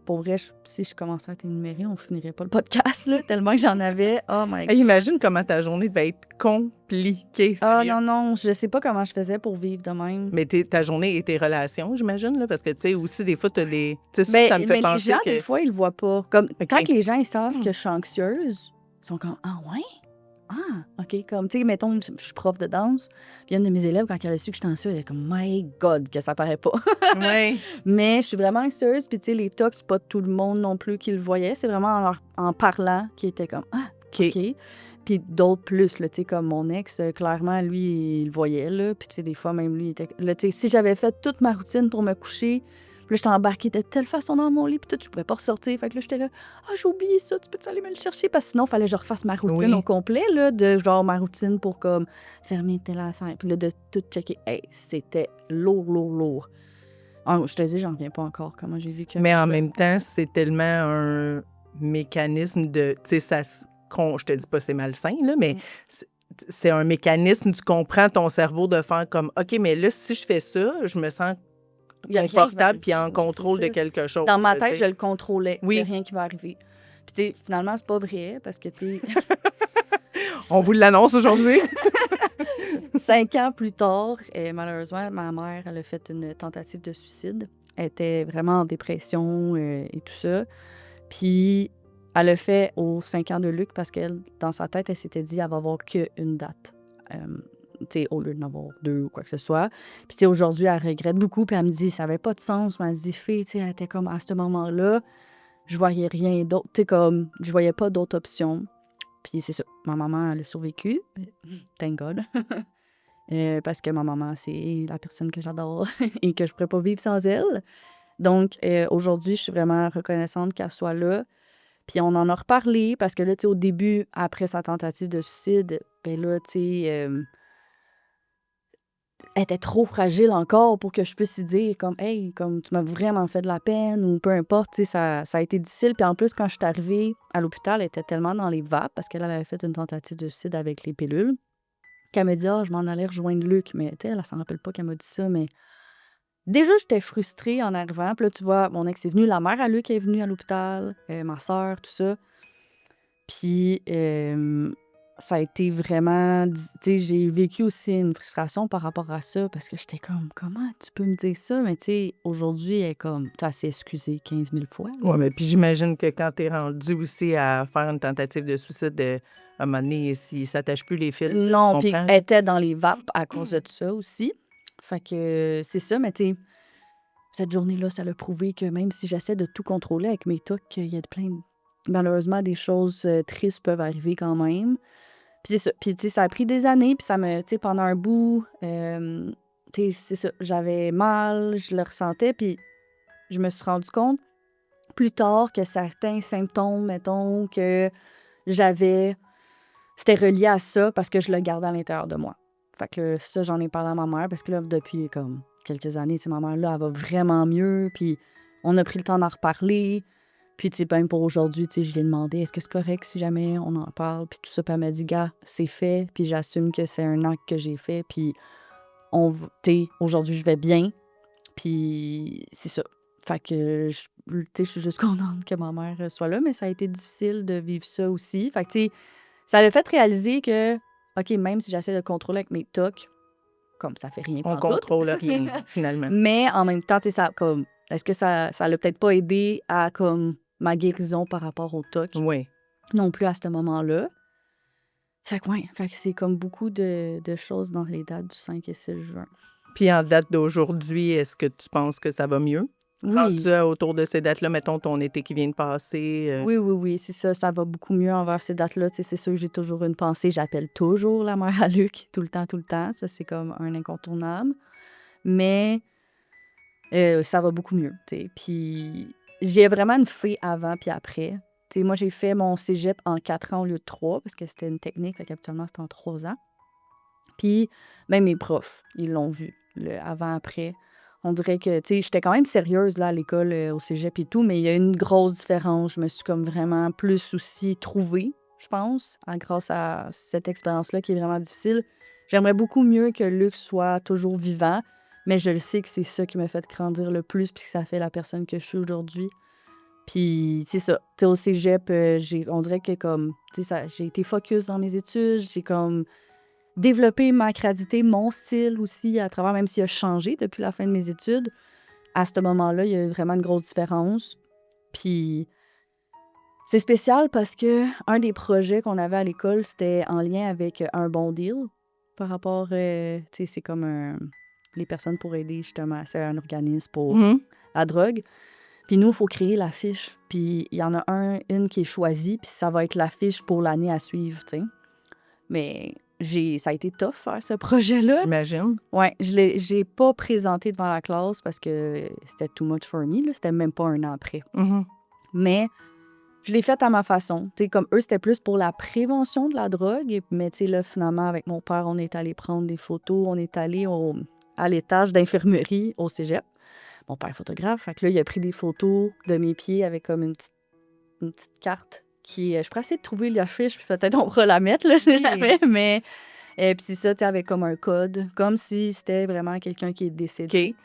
pour vrai, si je commençais à t'énumérer, on finirait pas le podcast, là, tellement que j'en avais. Oh my God. Hey, imagine comment ta journée devait être compliquée, Ah sérieux. non, je sais pas comment je faisais pour vivre de même. Mais ta journée et tes relations, j'imagine, là, parce que, tu sais, aussi, des fois, tu as des... Tu sais, ça me fait mais penser les gens, que... des fois, ils le voient pas. Comme, OK. quand les gens, ils savent que je suis anxieuse, ils sont comme, ah ouais? Ah, OK. Comme, tu sais, mettons, je suis prof de danse, puis une de mes élèves, quand elle a su que j'étais anxieuse, elle est comme, my God, que ça paraît pas. Oui. Mais je suis vraiment anxieuse, puis tu sais, les tocs, c'est pas tout le monde non plus qui le voyait. C'est vraiment en parlant qui était comme, ah, OK. Puis d'autres plus, là, tu sais, comme mon ex, clairement, lui, il le voyait, là. Puis tu sais, des fois, même lui, il était... Là, tu sais, si j'avais fait toute ma routine pour me coucher, puis là, j'étais embarquée de telle façon dans mon lit, puis toi, tu pouvais pas ressortir. Fait que là, j'étais là, ah, j'ai oublié ça, tu peux-tu aller me le chercher? Parce que sinon, il fallait que je refasse ma routine Oui. au complet, là, de genre ma routine pour comme fermer telle affaire. Puis là, de tout checker. Hey, c'était lourd. Ah, je te dis, j'en reviens pas encore comment j'ai vécu. Mais avec en ça. même temps, c'est tellement un mécanisme de... Tu sais, je te dis pas c'est malsain, là, mais c'est un mécanisme, tu comprends ton cerveau de faire comme, OK, mais là, si je fais ça, je me sens Il y a rien qui va confortable puis en arriver. contrôle C'est de ça. quelque chose. Dans ma là, tu tête, sais. je le contrôlais. Oui. Il n'y a rien qui va arriver. Puis, tu sais, finalement, c'est pas vrai parce que, tu sais, On vous l'annonce aujourd'hui. 5 ans plus tard, malheureusement, ma mère, elle a fait une tentative de suicide. Elle était vraiment en dépression et tout ça. Puis, elle a fait aux 5 ans de Luc parce qu'elle, dans sa tête, elle s'était dit, elle va avoir qu'une date. Tu sais, au lieu d'en avoir 2 ou quoi que ce soit. Puis, tu sais, aujourd'hui, elle regrette beaucoup. Puis, elle me dit, ça n'avait pas de sens. Mais elle dit, fille, tu sais, elle était comme, à ce moment-là, je voyais rien d'autre. Tu sais, comme, je voyais pas d'autre option. Puis, c'est ça. Ma maman, elle a survécu. Thank God. Parce que ma maman, c'est la personne que j'adore et que je pourrais pas vivre sans elle. Donc, aujourd'hui, je suis vraiment reconnaissante qu'elle soit là. Puis on en a reparlé parce que là, tu sais, au début, après sa tentative de suicide, ben là, tu sais, elle était trop fragile encore pour que je puisse lui dire comme hey, comme tu m'as vraiment fait de la peine ou peu importe, tu sais, ça a été difficile. Puis en plus, quand je suis arrivée à l'hôpital, elle était tellement dans les vapes parce qu'elle avait fait une tentative de suicide avec les pilules qu'elle m'a dit ah, je m'en allais rejoindre Luc. Mais tu sais, elle s'en rappelle pas qu'elle m'a dit ça, mais déjà, j'étais frustrée en arrivant. Puis là, tu vois, mon ex est venu, la mère à Luc est venue à l'hôpital, ma soeur, tout ça. Puis, ça a été vraiment... Tu sais, j'ai vécu aussi une frustration par rapport à ça parce que j'étais comme, comment tu peux me dire ça? Mais tu sais, aujourd'hui, elle est comme, tu s'est excusée 15 000 fois. Oui, mais puis j'imagine que quand tu es rendu aussi à faire une tentative de suicide, à un moment donné, s'il ne s'attache plus les fils, tu Non, puis comprends? elle était dans les vapes à cause de ça aussi. Fait que c'est ça, mais tu sais, cette journée-là, ça l'a prouvé que même si j'essaie de tout contrôler avec mes tocs, il y a malheureusement, des choses tristes peuvent arriver quand même. Puis c'est ça. Puis, tu sais, ça a pris des années, puis ça me... Tu sais, pendant un bout, tu sais, c'est ça. J'avais mal, je le ressentais, puis je me suis rendu compte plus tard que certains symptômes, mettons, que j'avais, c'était relié à ça parce que je le gardais à l'intérieur de moi. Fait que là, ça, j'en ai parlé à ma mère parce que là, depuis comme quelques années, tu sais, ma mère, là, elle va vraiment mieux, puis on a pris le temps d'en reparler. Puis, tu sais, même pour aujourd'hui, tu sais, je lui ai demandé est-ce que c'est correct si jamais on en parle, puis tout ça. Puis elle m'a dit, gars, c'est fait, puis j'assume que c'est un acte que j'ai fait, puis tu sais, aujourd'hui, je vais bien, puis c'est ça. Fait que, tu sais, je suis juste contente que ma mère soit là, mais ça a été difficile de vivre ça aussi. Fait que, tu sais, ça l'a fait réaliser que, OK, même si j'essaie de contrôler avec mes tocs, comme ça fait rien On pantoute. contrôle rien, finalement. Mais en même temps, tu sais, ça, comme, est-ce que ça l'a peut-être pas aidé à, comme, ma guérison par rapport au TOC Oui. non plus à ce moment-là. Fait que, ouais, fait que c'est comme beaucoup de choses dans les dates du 5 et 6 juin. Puis en date d'aujourd'hui, est-ce que tu penses que ça va mieux? Oui, Rendu autour de ces dates-là, mettons ton été qui vient de passer. oui, c'est ça, ça va beaucoup mieux envers ces dates-là. Tu sais, c'est sûr que j'ai toujours une pensée. J'appelle toujours la mère à Luc, tout le temps, tout le temps. Ça, c'est comme un incontournable. Mais ça va beaucoup mieux, tu sais. Puis j'ai vraiment une fée avant puis après. Tu sais, moi, j'ai fait mon cégep en 4 ans au lieu de 3 parce que c'était une technique, fait qu'habituellement, c'était en 3 ans. Puis même mes profs, ils l'ont vu, le avant-après. On dirait que, tu sais, j'étais quand même sérieuse là, à l'école, au cégep et tout, mais il y a une grosse différence. Je me suis comme vraiment plus aussi trouvée, je pense, grâce à cette expérience-là qui est vraiment difficile. J'aimerais beaucoup mieux que Luc soit toujours vivant, mais je le sais que c'est ça qui m'a fait grandir le plus puis que ça fait la personne que je suis aujourd'hui. Puis c'est ça, tu sais, au cégep, on dirait que comme, tu sais, j'ai été focus dans mes études, j'ai comme développer ma créativité, mon style aussi, à travers, même s'il a changé depuis la fin de mes études. À ce moment-là, il y a eu vraiment une grosse différence. Puis c'est spécial parce que un des projets qu'on avait à l'école, c'était en lien avec un bon deal par rapport, tu sais, c'est comme les personnes pour aider justement, c'est un organisme pour Mhm. la drogue. Puis nous, il faut créer l'affiche. Puis il y en a une qui est choisie, puis ça va être l'affiche pour l'année à suivre, tu sais. Mais ça a été tough faire ce projet-là. J'imagine. Ouais, j'ai pas présenté devant la classe parce que c'était too much for me, là. C'était même pas un an après. Mhm. Mais je l'ai fait à ma façon. Tu sais, comme eux, c'était plus pour la prévention de la drogue. Mais tu sais, là, finalement, avec mon père, on est allé prendre des photos. On est allé à l'étage d'infirmerie au cégep. Mon père est photographe. Fait que là, il a pris des photos de mes pieds avec comme une petite carte qui... je pourrais essayer de trouver l'affiche, puis peut-être on pourra la mettre, là, si jamais. Mais... puis c'est ça, tu sais, avec comme un code, comme si c'était vraiment quelqu'un qui est décédé. OK.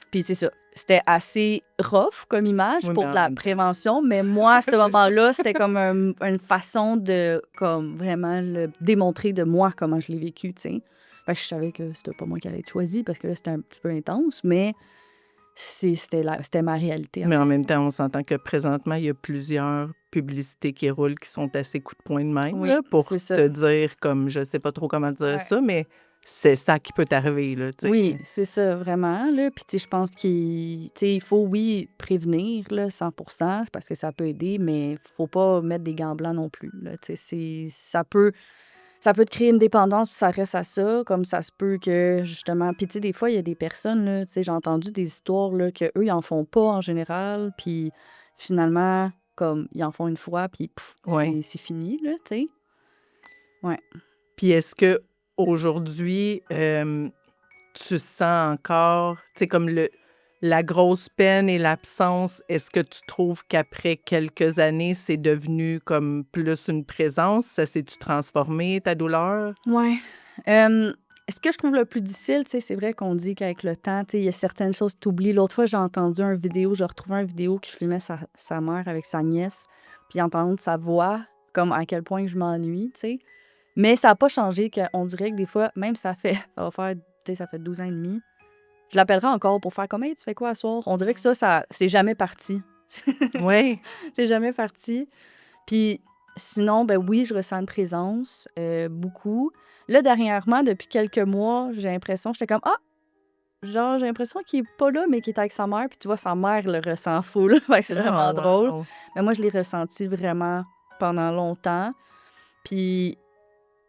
Puis c'est ça. C'était assez rough comme image Oui, pour mais en de la même temps. prévention, mais moi, à ce moment-là, c'était comme une façon de comme vraiment le démontrer de moi comment je l'ai vécu, tu sais. Fait que je savais que c'était pas moi qui allais être choisie parce que là, c'était un petit peu intense, mais c'était ma réalité. Mais en même temps, on s'entend que présentement, il y a plusieurs publicités qui roulent qui sont assez coup de poing de même, Oui, là, pour c'est ça. te dire, comme, je sais pas trop comment dire Ouais. ça, mais c'est ça qui peut t'arriver, là, tu sais. Oui, c'est ça, vraiment, là. Puis, tu sais, je pense il faut, oui, prévenir, là, 100%, c'est parce que ça peut aider, mais faut pas mettre des gants blancs non plus, là. Tu sais, ça peut ça peut te créer une dépendance, puis ça reste à ça, comme ça se peut que, justement puis tu sais, des fois, il y a des personnes, là, tu sais, j'ai entendu des histoires, là, qu'eux, ils en font pas en général, puis finalement, comme, ils en font une fois, puis Ouais. c'est fini, là, tu sais. Ouais. Puis est-ce qu'aujourd'hui, tu sens encore, tu sais, comme la grosse peine et l'absence, est-ce que tu trouves qu'après quelques années, c'est devenu comme plus une présence? Ça s'est-tu transformé, ta douleur? Ouais. Ce que je trouve le plus difficile, tu sais, c'est vrai qu'on dit qu'avec le temps, tu sais, il y a certaines choses que tu oublies. L'autre fois, j'ai retrouvé une vidéo qui filmait sa mère avec sa nièce, puis entendre sa voix, comme à quel point je m'ennuie, tu sais. Mais ça n'a pas changé, qu'on dirait que des fois, même ça fait 12 ans et demi, je l'appellerai encore pour faire comme, hey, tu fais quoi à soir? On dirait que ça c'est jamais parti. Oui. C'est jamais parti. Puis sinon, ben oui, je ressens une présence, beaucoup. Là, dernièrement, depuis quelques mois, j'ai l'impression, j'étais comme, ah, genre, j'ai l'impression qu'il est pas là, mais qu'il est avec sa mère. Puis tu vois, sa mère le ressent full. Fait que c'est vraiment Ah, drôle. wow. Mais moi, je l'ai ressenti vraiment pendant longtemps. Puis,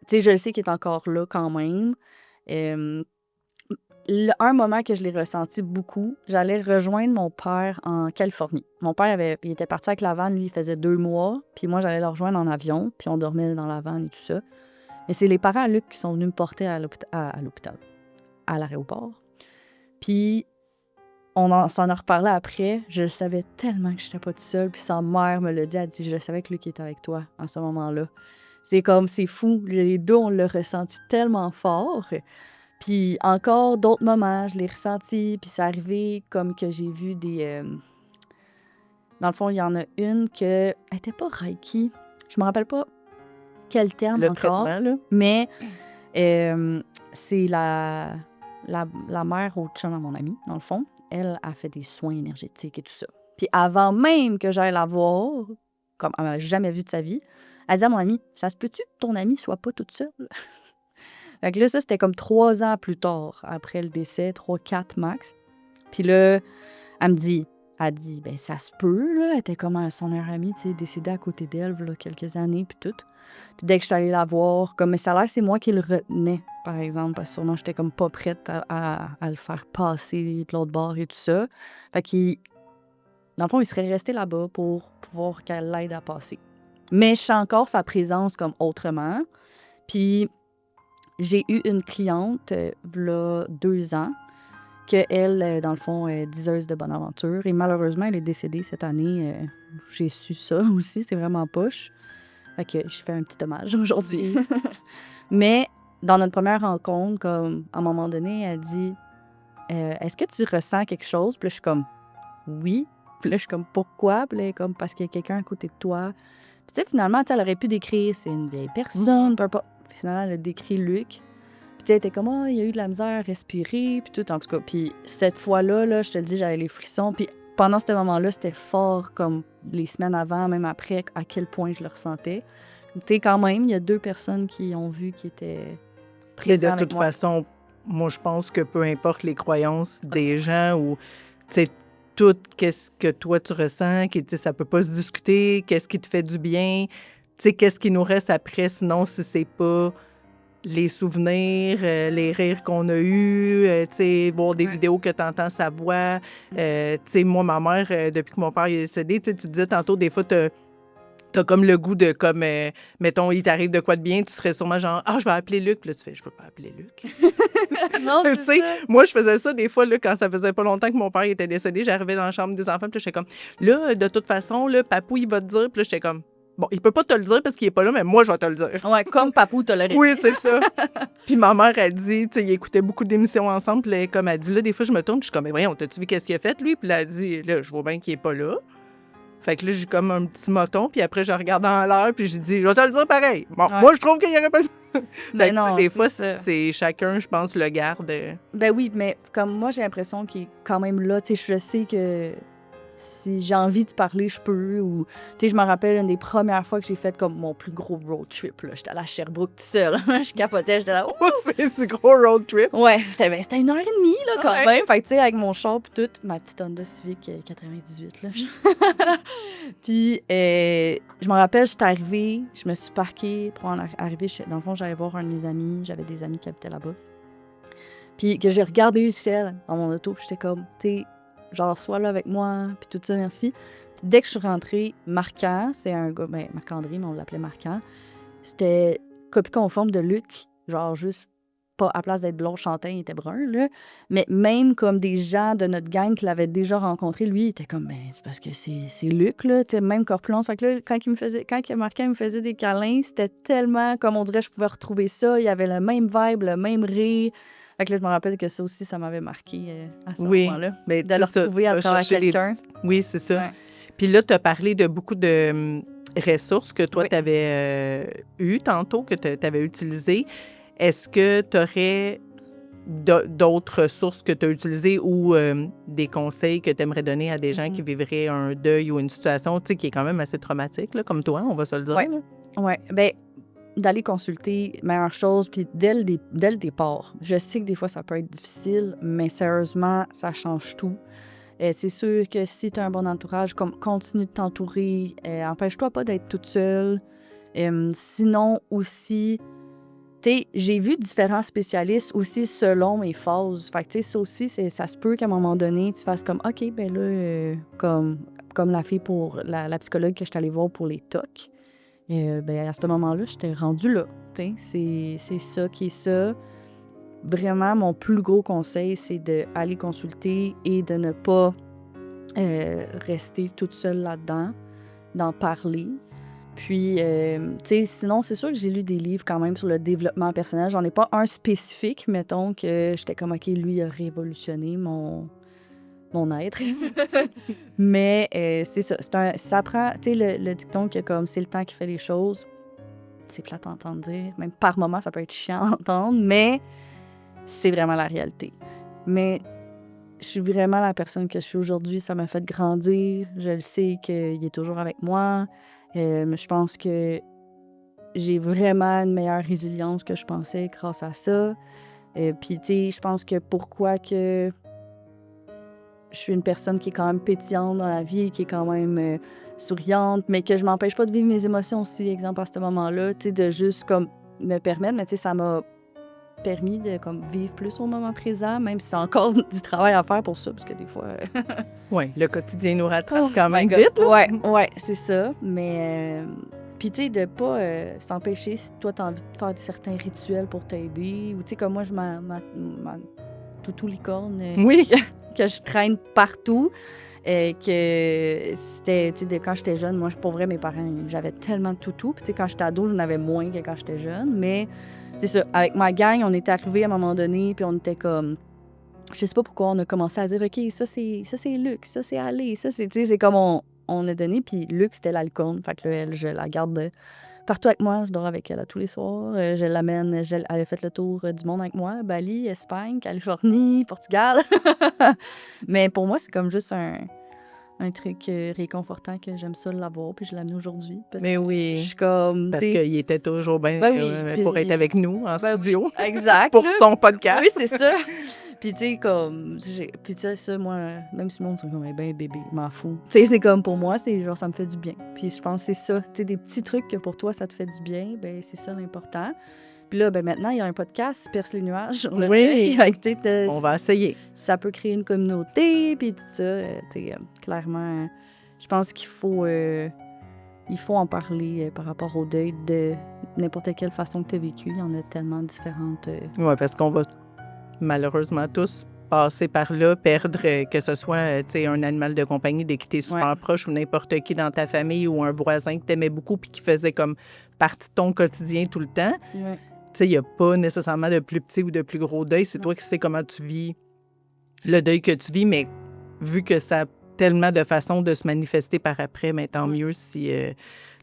tu sais, je le sais qu'il est encore là quand même. Euh, un moment que je l'ai ressenti beaucoup, j'allais rejoindre mon père en Californie. Mon père, il était parti avec la vanne, lui, il faisait 2 mois. Puis moi, j'allais le rejoindre en avion, puis on dormait dans la vanne et tout ça. Mais c'est les parents à Luc qui sont venus me porter à l'hôpital, à l'aéroport. Puis on s'en a reparlé après. Je savais tellement que je n'étais pas toute seule. Puis sa mère me l'a dit, elle dit, je savais que Luc était avec toi à ce moment-là. C'est comme, c'est fou. Les deux, on l'a ressenti tellement fort. Puis encore d'autres moments, je l'ai ressenti, puis c'est arrivé comme que j'ai vu des... Dans le fond, il y en a une que... Elle était pas Reiki. Je me rappelle pas quel terme Le encore, traitement, là? mais c'est la mère au chum à mon amie, dans le fond. Elle a fait des soins énergétiques et tout ça. Puis avant même que j'aille la voir, comme elle m'a jamais vue de sa vie, elle dit à mon amie, « Ça se peut-tu que ton amie soit pas toute seule? » Fait que là, ça, c'était comme 3 ans plus tard, après le décès, 3, 4 max. Puis là, elle dit, ben ça se peut, là. Elle était comme son meilleure amie, tu sais, décédée à côté d'elle, là, quelques années, puis tout. Puis dès que je suis allée la voir, comme, mais ça a l'air, c'est moi qui le retenais, par exemple, parce que sûrement, j'étais comme pas prête à le faire passer de l'autre bord et tout ça. Fait qu'il, dans le fond, il serait resté là-bas pour pouvoir qu'elle l'aide à passer. Mais je sens encore sa présence comme autrement. Puis j'ai eu une cliente, v'là 2 ans, qu'elle, dans le fond, est diseuse de bonne aventure. Et malheureusement, elle est décédée cette année. J'ai su ça aussi, c'est vraiment poche. Fait que je fais un petit hommage aujourd'hui. Mais dans notre première rencontre, comme à un moment donné, elle dit est-ce que tu ressens quelque chose? Puis là, je suis comme oui. Puis là, je suis comme pourquoi? Puis là, elle est comme parce qu'il y a quelqu'un à côté de toi. Puis tu sais, finalement, elle aurait pu décrire c'est une vieille personne, peu importe. Finalement, elle a décrit Luc. Puis tu sais, elle était comme, il y a eu de la misère à respirer, puis tout, en tout cas. Puis cette fois-là, là, je te le dis, j'avais les frissons. Puis pendant ce moment-là, c'était fort, comme les semaines avant, même après, à quel point je le ressentais. Tu sais, quand même, il y a 2 personnes qui ont vu qui étaient Mais présents de avec toute moi. façon, moi, je pense que peu importe les croyances des gens ou, tu sais, tout qu'est-ce que toi tu ressens, tu sais, ça peut pas se discuter, qu'est-ce qui te fait du bien, tu sais, qu'est-ce qui nous reste après, sinon, si c'est pas les souvenirs, les rires qu'on a eus, tu sais, voir des vidéos que tu entends sa voix. Tu sais, moi, ma mère, depuis que mon père est décédé, tu sais, tu disais tantôt, des fois, t'as comme le goût de, comme, mettons, il t'arrive de quoi de bien, tu serais sûrement genre, je vais appeler Luc. Puis là, tu fais, je peux pas appeler Luc. Non, Tu c'est sais, ça. moi, je faisais ça des fois, là, quand ça faisait pas longtemps que mon père était décédé, j'arrivais dans la chambre des enfants, puis là, j'étais comme, là, de toute façon, là, papou, il va te dire. Puis là, j'étais comme, bon, il peut pas te le dire parce qu'il est pas là, mais moi, je vais te le dire. Ouais, comme Papou te l'aurait Oui, dit. c'est ça. Puis ma mère a dit, tu sais, ils écoutaient beaucoup d'émissions ensemble, puis là, comme elle dit, là, des fois, je me tourne, puis je suis comme, mais voyons, t'as-tu vu qu'est-ce qu'il a fait, lui? Puis là, elle dit, là, je vois bien qu'il est pas là. Fait que là, j'ai comme un petit moton, puis après, je regarde en l'air, puis j'ai dit, je vais te le dire pareil. Bon, Ouais. moi, je trouve qu'il y aurait pas... Ben Fait que, non, des c'est fois, ça. c'est chacun, je pense, le garde. Ben oui, mais comme moi, j'ai l'impression qu'il est quand même là. Tu sais, je sais que si j'ai envie de parler, je peux. Ou, tu sais, je me rappelle une des premières fois que j'ai fait comme mon plus gros road trip. Là. J'étais allée à Sherbrooke toute seule. Je capotais, j'étais là. Oh! C'est du gros road trip. Ouais, c'était 1h30 là, quand Ouais. même. Fait que, tu sais, avec mon char pis tout, ma petite Honda Civic 98, là. Puis, je me rappelle, j'étais arrivée, je me suis parquée pour en arriver. Dans le fond, j'allais voir un de mes amis. J'avais des amis qui habitaient là-bas. Puis que j'ai regardé le ciel dans mon auto, puis j'étais comme, tu sais, genre, sois là avec moi, puis tout ça, merci. Puis dès que je suis rentrée, Marquand, c'est un gars, ben, Marc-André, mais on l'appelait Marquand, c'était copie conforme de Luc, genre juste pas à place d'être blond chantin, il était brun, là. Mais même comme des gens de notre gang qui l'avaient déjà rencontré, lui, il était comme, ben, c'est parce que c'est Luc, là, tu sais, même corpulence. Fait que là, quand Marquand me faisait des câlins, c'était tellement, comme on dirait, je pouvais retrouver ça. Il y avait le même vibe, le même rire. Fait que là, je me rappelle que ça aussi, ça m'avait marqué à ce moment-là. Ben, De le retrouver à travers quelqu'un. Oui, c'est ça. Ouais. Puis là, tu as parlé de beaucoup de ressources que toi, Oui. tu avais eues tantôt, que tu avais utilisées. Est-ce que tu aurais d'autres ressources que tu as utilisées ou des conseils que tu aimerais donner à des gens qui vivraient un deuil ou une situation, tu sais, qui est quand même assez traumatique, là, comme toi, on va se le dire? Oui. Oui. Bien, d'aller consulter, meilleure chose, puis dès le départ. Je sais que des fois, ça peut être difficile, mais sérieusement, ça change tout. C'est sûr que si tu as un bon entourage, continue de t'entourer. Empêche-toi pas d'être toute seule. Sinon, aussi, tu sais, j'ai vu différents spécialistes aussi selon mes phases. Fait que, tu sais, ça aussi, ça se peut qu'à un moment donné, tu fasses comme, OK, ben là, comme la fille pour la psychologue que je suis allée voir pour les TOC. Ben, à ce moment-là, j'étais rendue là. Tu sais, c'est ça qui est ça. Vraiment, mon plus gros conseil, c'est d'aller consulter et de ne pas rester toute seule là-dedans, d'en parler. Puis, tu sais, sinon, c'est sûr que j'ai lu des livres quand même sur le développement personnel. J'en ai pas un spécifique, mettons, que j'étais comme, OK, lui, il a révolutionné mon être. Mais c'est ça. Ça prend, tu sais, le dicton que comme c'est le temps qui fait les choses. C'est plate à entendre dire. Même par moments, ça peut être chiant à entendre, mais c'est vraiment la réalité. Mais je suis vraiment la personne que je suis aujourd'hui. Ça m'a fait grandir. Je le sais qu'il est toujours avec moi. Je pense que j'ai vraiment une meilleure résilience que je pensais grâce à ça. Puis, tu sais, je pense que pourquoi que je suis une personne qui est quand même pétillante dans la vie, qui est quand même souriante, mais que je m'empêche pas de vivre mes émotions aussi, exemple, à ce moment-là, tu sais, de juste comme me permettre, mais tu sais, ça m'a permis de comme vivre plus au moment présent, même si c'est encore du travail à faire pour ça, parce que des fois... Oui, le quotidien nous rattrape Oh quand my même God. vite. Là. Ouais, c'est ça, mais... Puis, tu sais, de pas s'empêcher si toi, t'as envie de faire certains rituels pour t'aider, ou tu sais, comme moi, je ma toutou licorne... Oui. que je traîne partout. Que c'était, tu sais, quand j'étais jeune, moi, pour vrai, mes parents, j'avais tellement de toutous. Puis, tu sais, quand j'étais ado, j'en avais moins que quand j'étais jeune. Mais, c'est ça, avec ma gang, on était arrivés à un moment donné, puis on était comme... Je sais pas pourquoi on a commencé à dire, OK, ça, c'est Luc, ça, c'est Allé, ça, c'est... Tu sais, c'est comme on a donné, puis Luc, c'était la licorne. Fait que là, elle, je la garde partout avec moi. Je dors avec elle tous les soirs. Je l'amène, elle a fait le tour du monde avec moi. Bali, Espagne, Californie, Portugal. Mais pour moi, c'est comme juste un truc réconfortant que j'aime ça l'avoir. Puis je l'amène aujourd'hui. Mais oui. Je suis comme... Parce qu'il était toujours bien pour être avec nous en studio. Exact. Pour son podcast. Oui, c'est ça. Puis, tu sais, comme... Puis, tu sais, ça, moi, même si le monde serait comme, ben, bébé, m'en fous. Tu sais, c'est comme, pour moi, c'est genre, ça me fait du bien. Puis, je pense que c'est ça. Tu sais, des petits trucs que pour toi, ça te fait du bien, ben, c'est ça l'important. Puis là, ben, maintenant, il y a un podcast, Perce les nuages. Sur le oui. On va essayer. Ça peut créer une communauté, puis tout ça. Tu sais, clairement, je pense qu'il faut... il faut en parler par rapport au deuil de n'importe quelle façon que tu as vécu. Il y en a tellement différentes. Oui, parce qu'on va malheureusement tous passer par là, perdre, que ce soit un animal de compagnie de qui t'es super proche ou n'importe qui dans ta famille ou un voisin que t'aimais beaucoup puis qui faisait comme partie de ton quotidien tout le temps. Ouais. Tu sais, il n'y a pas nécessairement de plus petit ou de plus gros deuil. C'est toi qui sais comment tu vis le deuil que tu vis, mais vu que ça a tellement de façons de se manifester par après, mais tant mieux si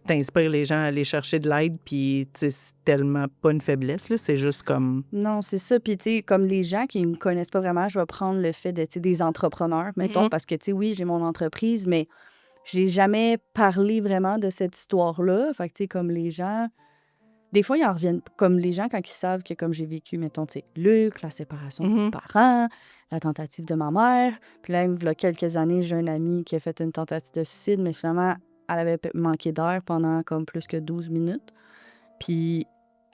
t'inspires les gens à aller chercher de l'aide, puis tu sais, c'est tellement pas une faiblesse, là, c'est juste comme... Non, c'est ça. Puis, tu sais, comme les gens qui ne me connaissent pas vraiment, je vais prendre le fait de, tu sais, des entrepreneurs, mettons, parce que, tu sais, oui, j'ai mon entreprise, mais j'ai jamais parlé vraiment de cette histoire-là. Fait que, tu sais, comme les gens, des fois, ils en reviennent, comme les gens, quand ils savent que, comme j'ai vécu, mettons, tu sais, Luc, la séparation de mes parents, la tentative de ma mère. Puis là, il y a quelques années, j'ai un ami qui a fait une tentative de suicide, mais finalement, elle avait manqué d'air pendant comme plus que 12 minutes. Puis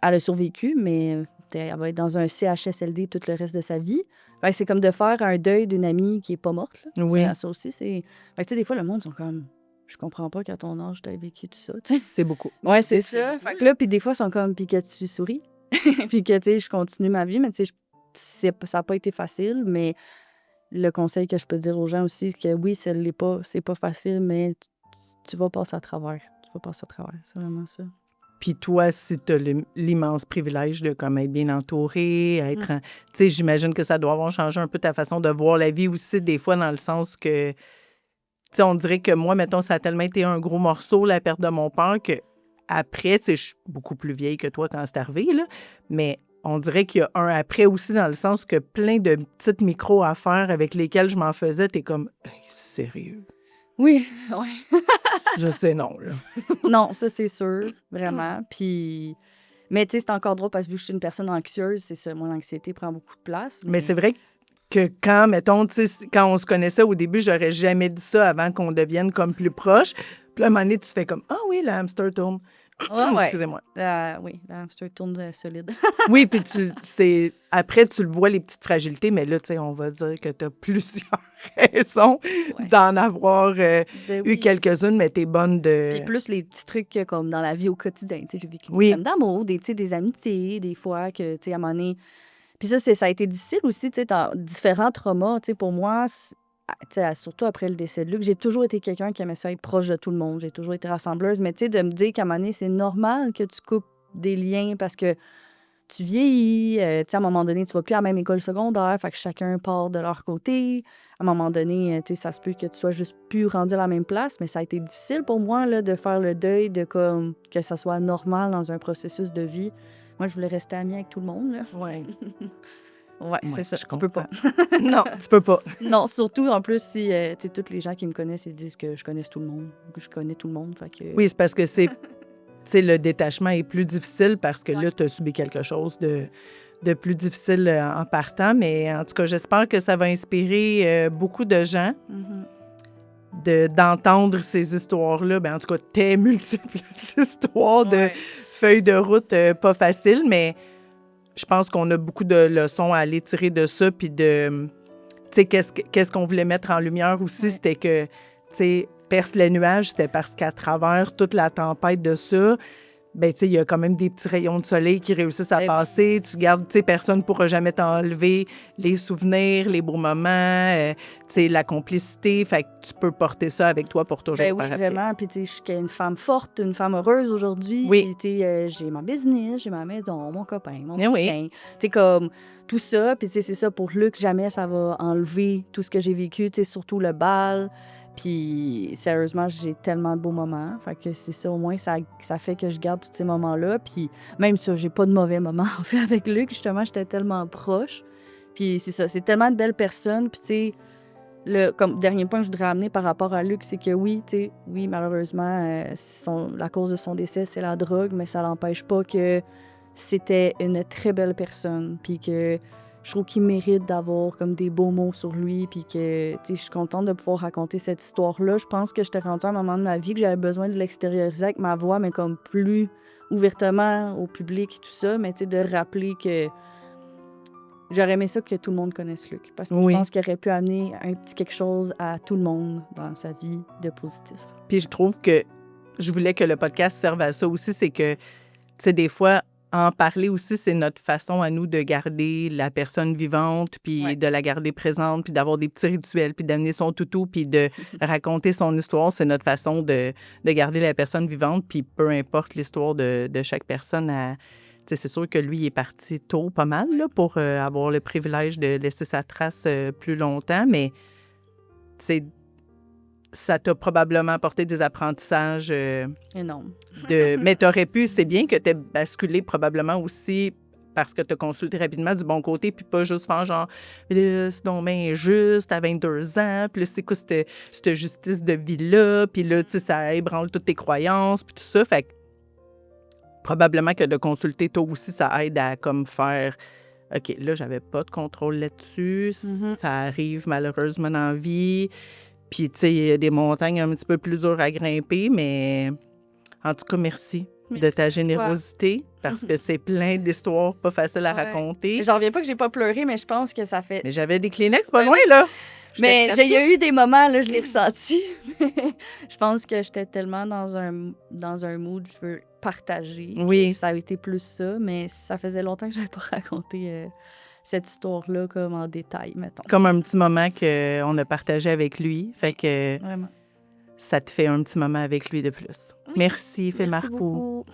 elle a survécu, mais elle va être dans un CHSLD tout le reste de sa vie. Fait que c'est comme de faire un deuil d'une amie qui est pas morte. Là. Oui. Ça aussi, c'est... Fait que, tu sais, des fois, le monde sont comme... Je comprends pas qu'à ton âge, t'as vécu tout ça. Tu sais. C'est beaucoup. Ouais, c'est ça. Fait que là, puis des fois, ils sont comme... Puis que tu souris. Puis que, tu sais, je continue ma vie. Mais tu sais, ça n'a pas été facile. Mais le conseil que je peux dire aux gens aussi, c'est que oui, c'est pas facile, mais tu vas passer à travers. Tu vas passer à travers. C'est vraiment ça. Puis toi, si tu as l'immense privilège de comme être bien entouré, être... Tu sais, j'imagine que ça doit avoir changé un peu ta façon de voir la vie aussi, des fois, dans le sens que... Tu sais, on dirait que moi, mettons, ça a tellement été un gros morceau, la perte de mon père, que après, tu sais, je suis beaucoup plus vieille que toi quand c'est arrivé, là, mais on dirait qu'il y a un après aussi, dans le sens que plein de petites micro-affaires avec lesquelles je m'en faisais, t'es comme, hey, sérieux? Oui, ouais. Je sais non, là. Non, ça, c'est sûr, vraiment. Puis... Mais tu sais, c'est encore drôle parce que vu que je suis une personne anxieuse, c'est ça, mon anxiété prend beaucoup de place. Mais c'est vrai que quand, mettons, tu sais, quand on se connaissait au début, j'aurais jamais dit ça avant qu'on devienne comme plus proches. Puis là, à un moment donné, tu fais comme, ah oui, le hamster tourne. Ouais. Excusez-moi. Oui, le hamster tourne solide. Oui, puis après, tu le vois, les petites fragilités, mais là, tu sais, on va dire que tu as plusieurs raisons d'en avoir eu quelques-unes, mais t'es bonne de... Puis plus les petits trucs comme dans la vie au quotidien. Tu sais, j'ai vécu des peines d'amour, des amitiés, des fois que, tu sais, à un moment donné... Puis ça a été difficile aussi, tu sais, dans différents traumas. Tu sais, pour moi, tu sais, surtout après le décès de Luc, j'ai toujours été quelqu'un qui aimait ça être proche de tout le monde. J'ai toujours été rassembleuse. Mais tu sais, de me dire qu'à un moment donné, c'est normal que tu coupes des liens parce que tu vieillis. Tu sais, à un moment donné, tu vas plus à la même école secondaire. Fait que chacun part de leur côté. À un moment donné, tu sais, ça se peut que tu sois juste plus rendu à la même place. Mais ça a été difficile pour moi là, de faire le deuil de comme que ça soit normal dans un processus de vie. Moi, je voulais rester amie avec tout le monde. Là. Ouais. Ouais, c'est ça. Tu peux pas. Non, tu peux pas. Non, surtout, en plus, si tu sais, tous les gens qui me connaissent, ils disent que je connais tout le monde. Que je connais tout le monde. Fait que... Oui, c'est parce que tu sais, le détachement est plus difficile parce que là, tu as subi quelque chose de plus difficile en partant. Mais en tout cas, j'espère que ça va inspirer beaucoup de gens d'entendre ces histoires-là. Bien, en tout cas, tes multiples histoires de feuilles de route pas faciles, mais je pense qu'on a beaucoup de leçons à aller tirer de ça. Puis de, tu sais, qu'est-ce qu'on voulait mettre en lumière aussi, c'était que, tu sais, perce les nuages, c'était parce qu'à travers toute la tempête de ça, ben tu sais, il y a quand même des petits rayons de soleil qui réussissent à passer. Tu gardes, tu sais, personne ne pourra jamais t'enlever les souvenirs, les beaux moments, tu sais, la complicité. Fait que tu peux porter ça avec toi pour toujours. Ben oui, vraiment. Puis, tu sais, je suis une femme forte, une femme heureuse aujourd'hui. Oui. Puis, tu sais, j'ai ma business, j'ai ma maison, mon copain, mon chien. Tu sais, comme tout ça. Puis, tu sais, c'est ça, pour Luc, jamais ça va enlever tout ce que j'ai vécu, tu sais, surtout le bal. Puis, sérieusement, j'ai tellement de beaux moments. Fait que c'est ça, au moins, ça fait que je garde tous ces moments-là. Puis, même ça, j'ai pas de mauvais moments, en fait, avec Luc. Justement, j'étais tellement proche. Puis, c'est ça, c'est tellement de belles personnes. Puis, tu sais, comme dernier point que je voudrais amener par rapport à Luc, c'est que oui, tu sais, oui, malheureusement, la cause de son décès, c'est la drogue, mais ça n'empêche pas que c'était une très belle personne. Puis que je trouve qu'il mérite d'avoir comme des beaux mots sur lui, puis que, tu sais, je suis contente de pouvoir raconter cette histoire-là. Je pense que j'étais rendue à un moment de ma vie que j'avais besoin de l'extérioriser avec ma voix, mais comme plus ouvertement au public et tout ça, mais tu sais, de rappeler que j'aurais aimé ça que tout le monde connaisse Luc, parce que je pense qu'il aurait pu amener un petit quelque chose à tout le monde dans sa vie de positif. Puis je trouve que je voulais que le podcast serve à ça aussi, c'est que, tu sais, des fois, en parler aussi, c'est notre façon à nous de garder la personne vivante, puis de la garder présente, puis d'avoir des petits rituels, puis d'amener son toutou, puis de raconter son histoire. C'est notre façon de garder la personne vivante, puis peu importe l'histoire de chaque personne. C'est sûr que lui, il est parti tôt, pas mal, là, pour avoir le privilège de laisser sa trace plus longtemps, mais ça t'a probablement apporté des apprentissages Énorme. mais tu aurais pu, c'est bien que tu aies basculé probablement aussi parce que tu as consulté rapidement du bon côté, puis pas juste faire genre, là, c'est donc bien injuste, à 22 ans, puis là, c'est quoi cette justice de vie-là, puis là, tu sais, ça ébranle toutes tes croyances, puis tout ça. Fait que probablement que de consulter, toi aussi, ça aide à comme faire, OK, là, j'avais pas de contrôle là-dessus, Mhm. ça arrive malheureusement dans la vie, puis tu sais, il y a des montagnes un petit peu plus dures à grimper, mais en tout cas, merci de Merci ta à toi. générosité, parce que c'est plein d'histoires pas faciles à Ouais. raconter. J'en reviens pas que j'ai pas pleuré, mais je pense que ça fait. Mais j'avais des Kleenex pas Ouais, loin, ouais. là. Mais J'étais il y a eu des moments, là, je l'ai ressenti. Je pense que j'étais tellement dans un mood, je veux partager. Oui. Ça a été plus ça, mais ça faisait longtemps que j'avais pas raconté cette histoire-là comme en détail, mettons. Comme un petit moment qu'on a partagé avec lui. Fait que Vraiment. ça te fait un petit moment avec lui de plus. Oui. Merci, Fée Merci Marco. beaucoup.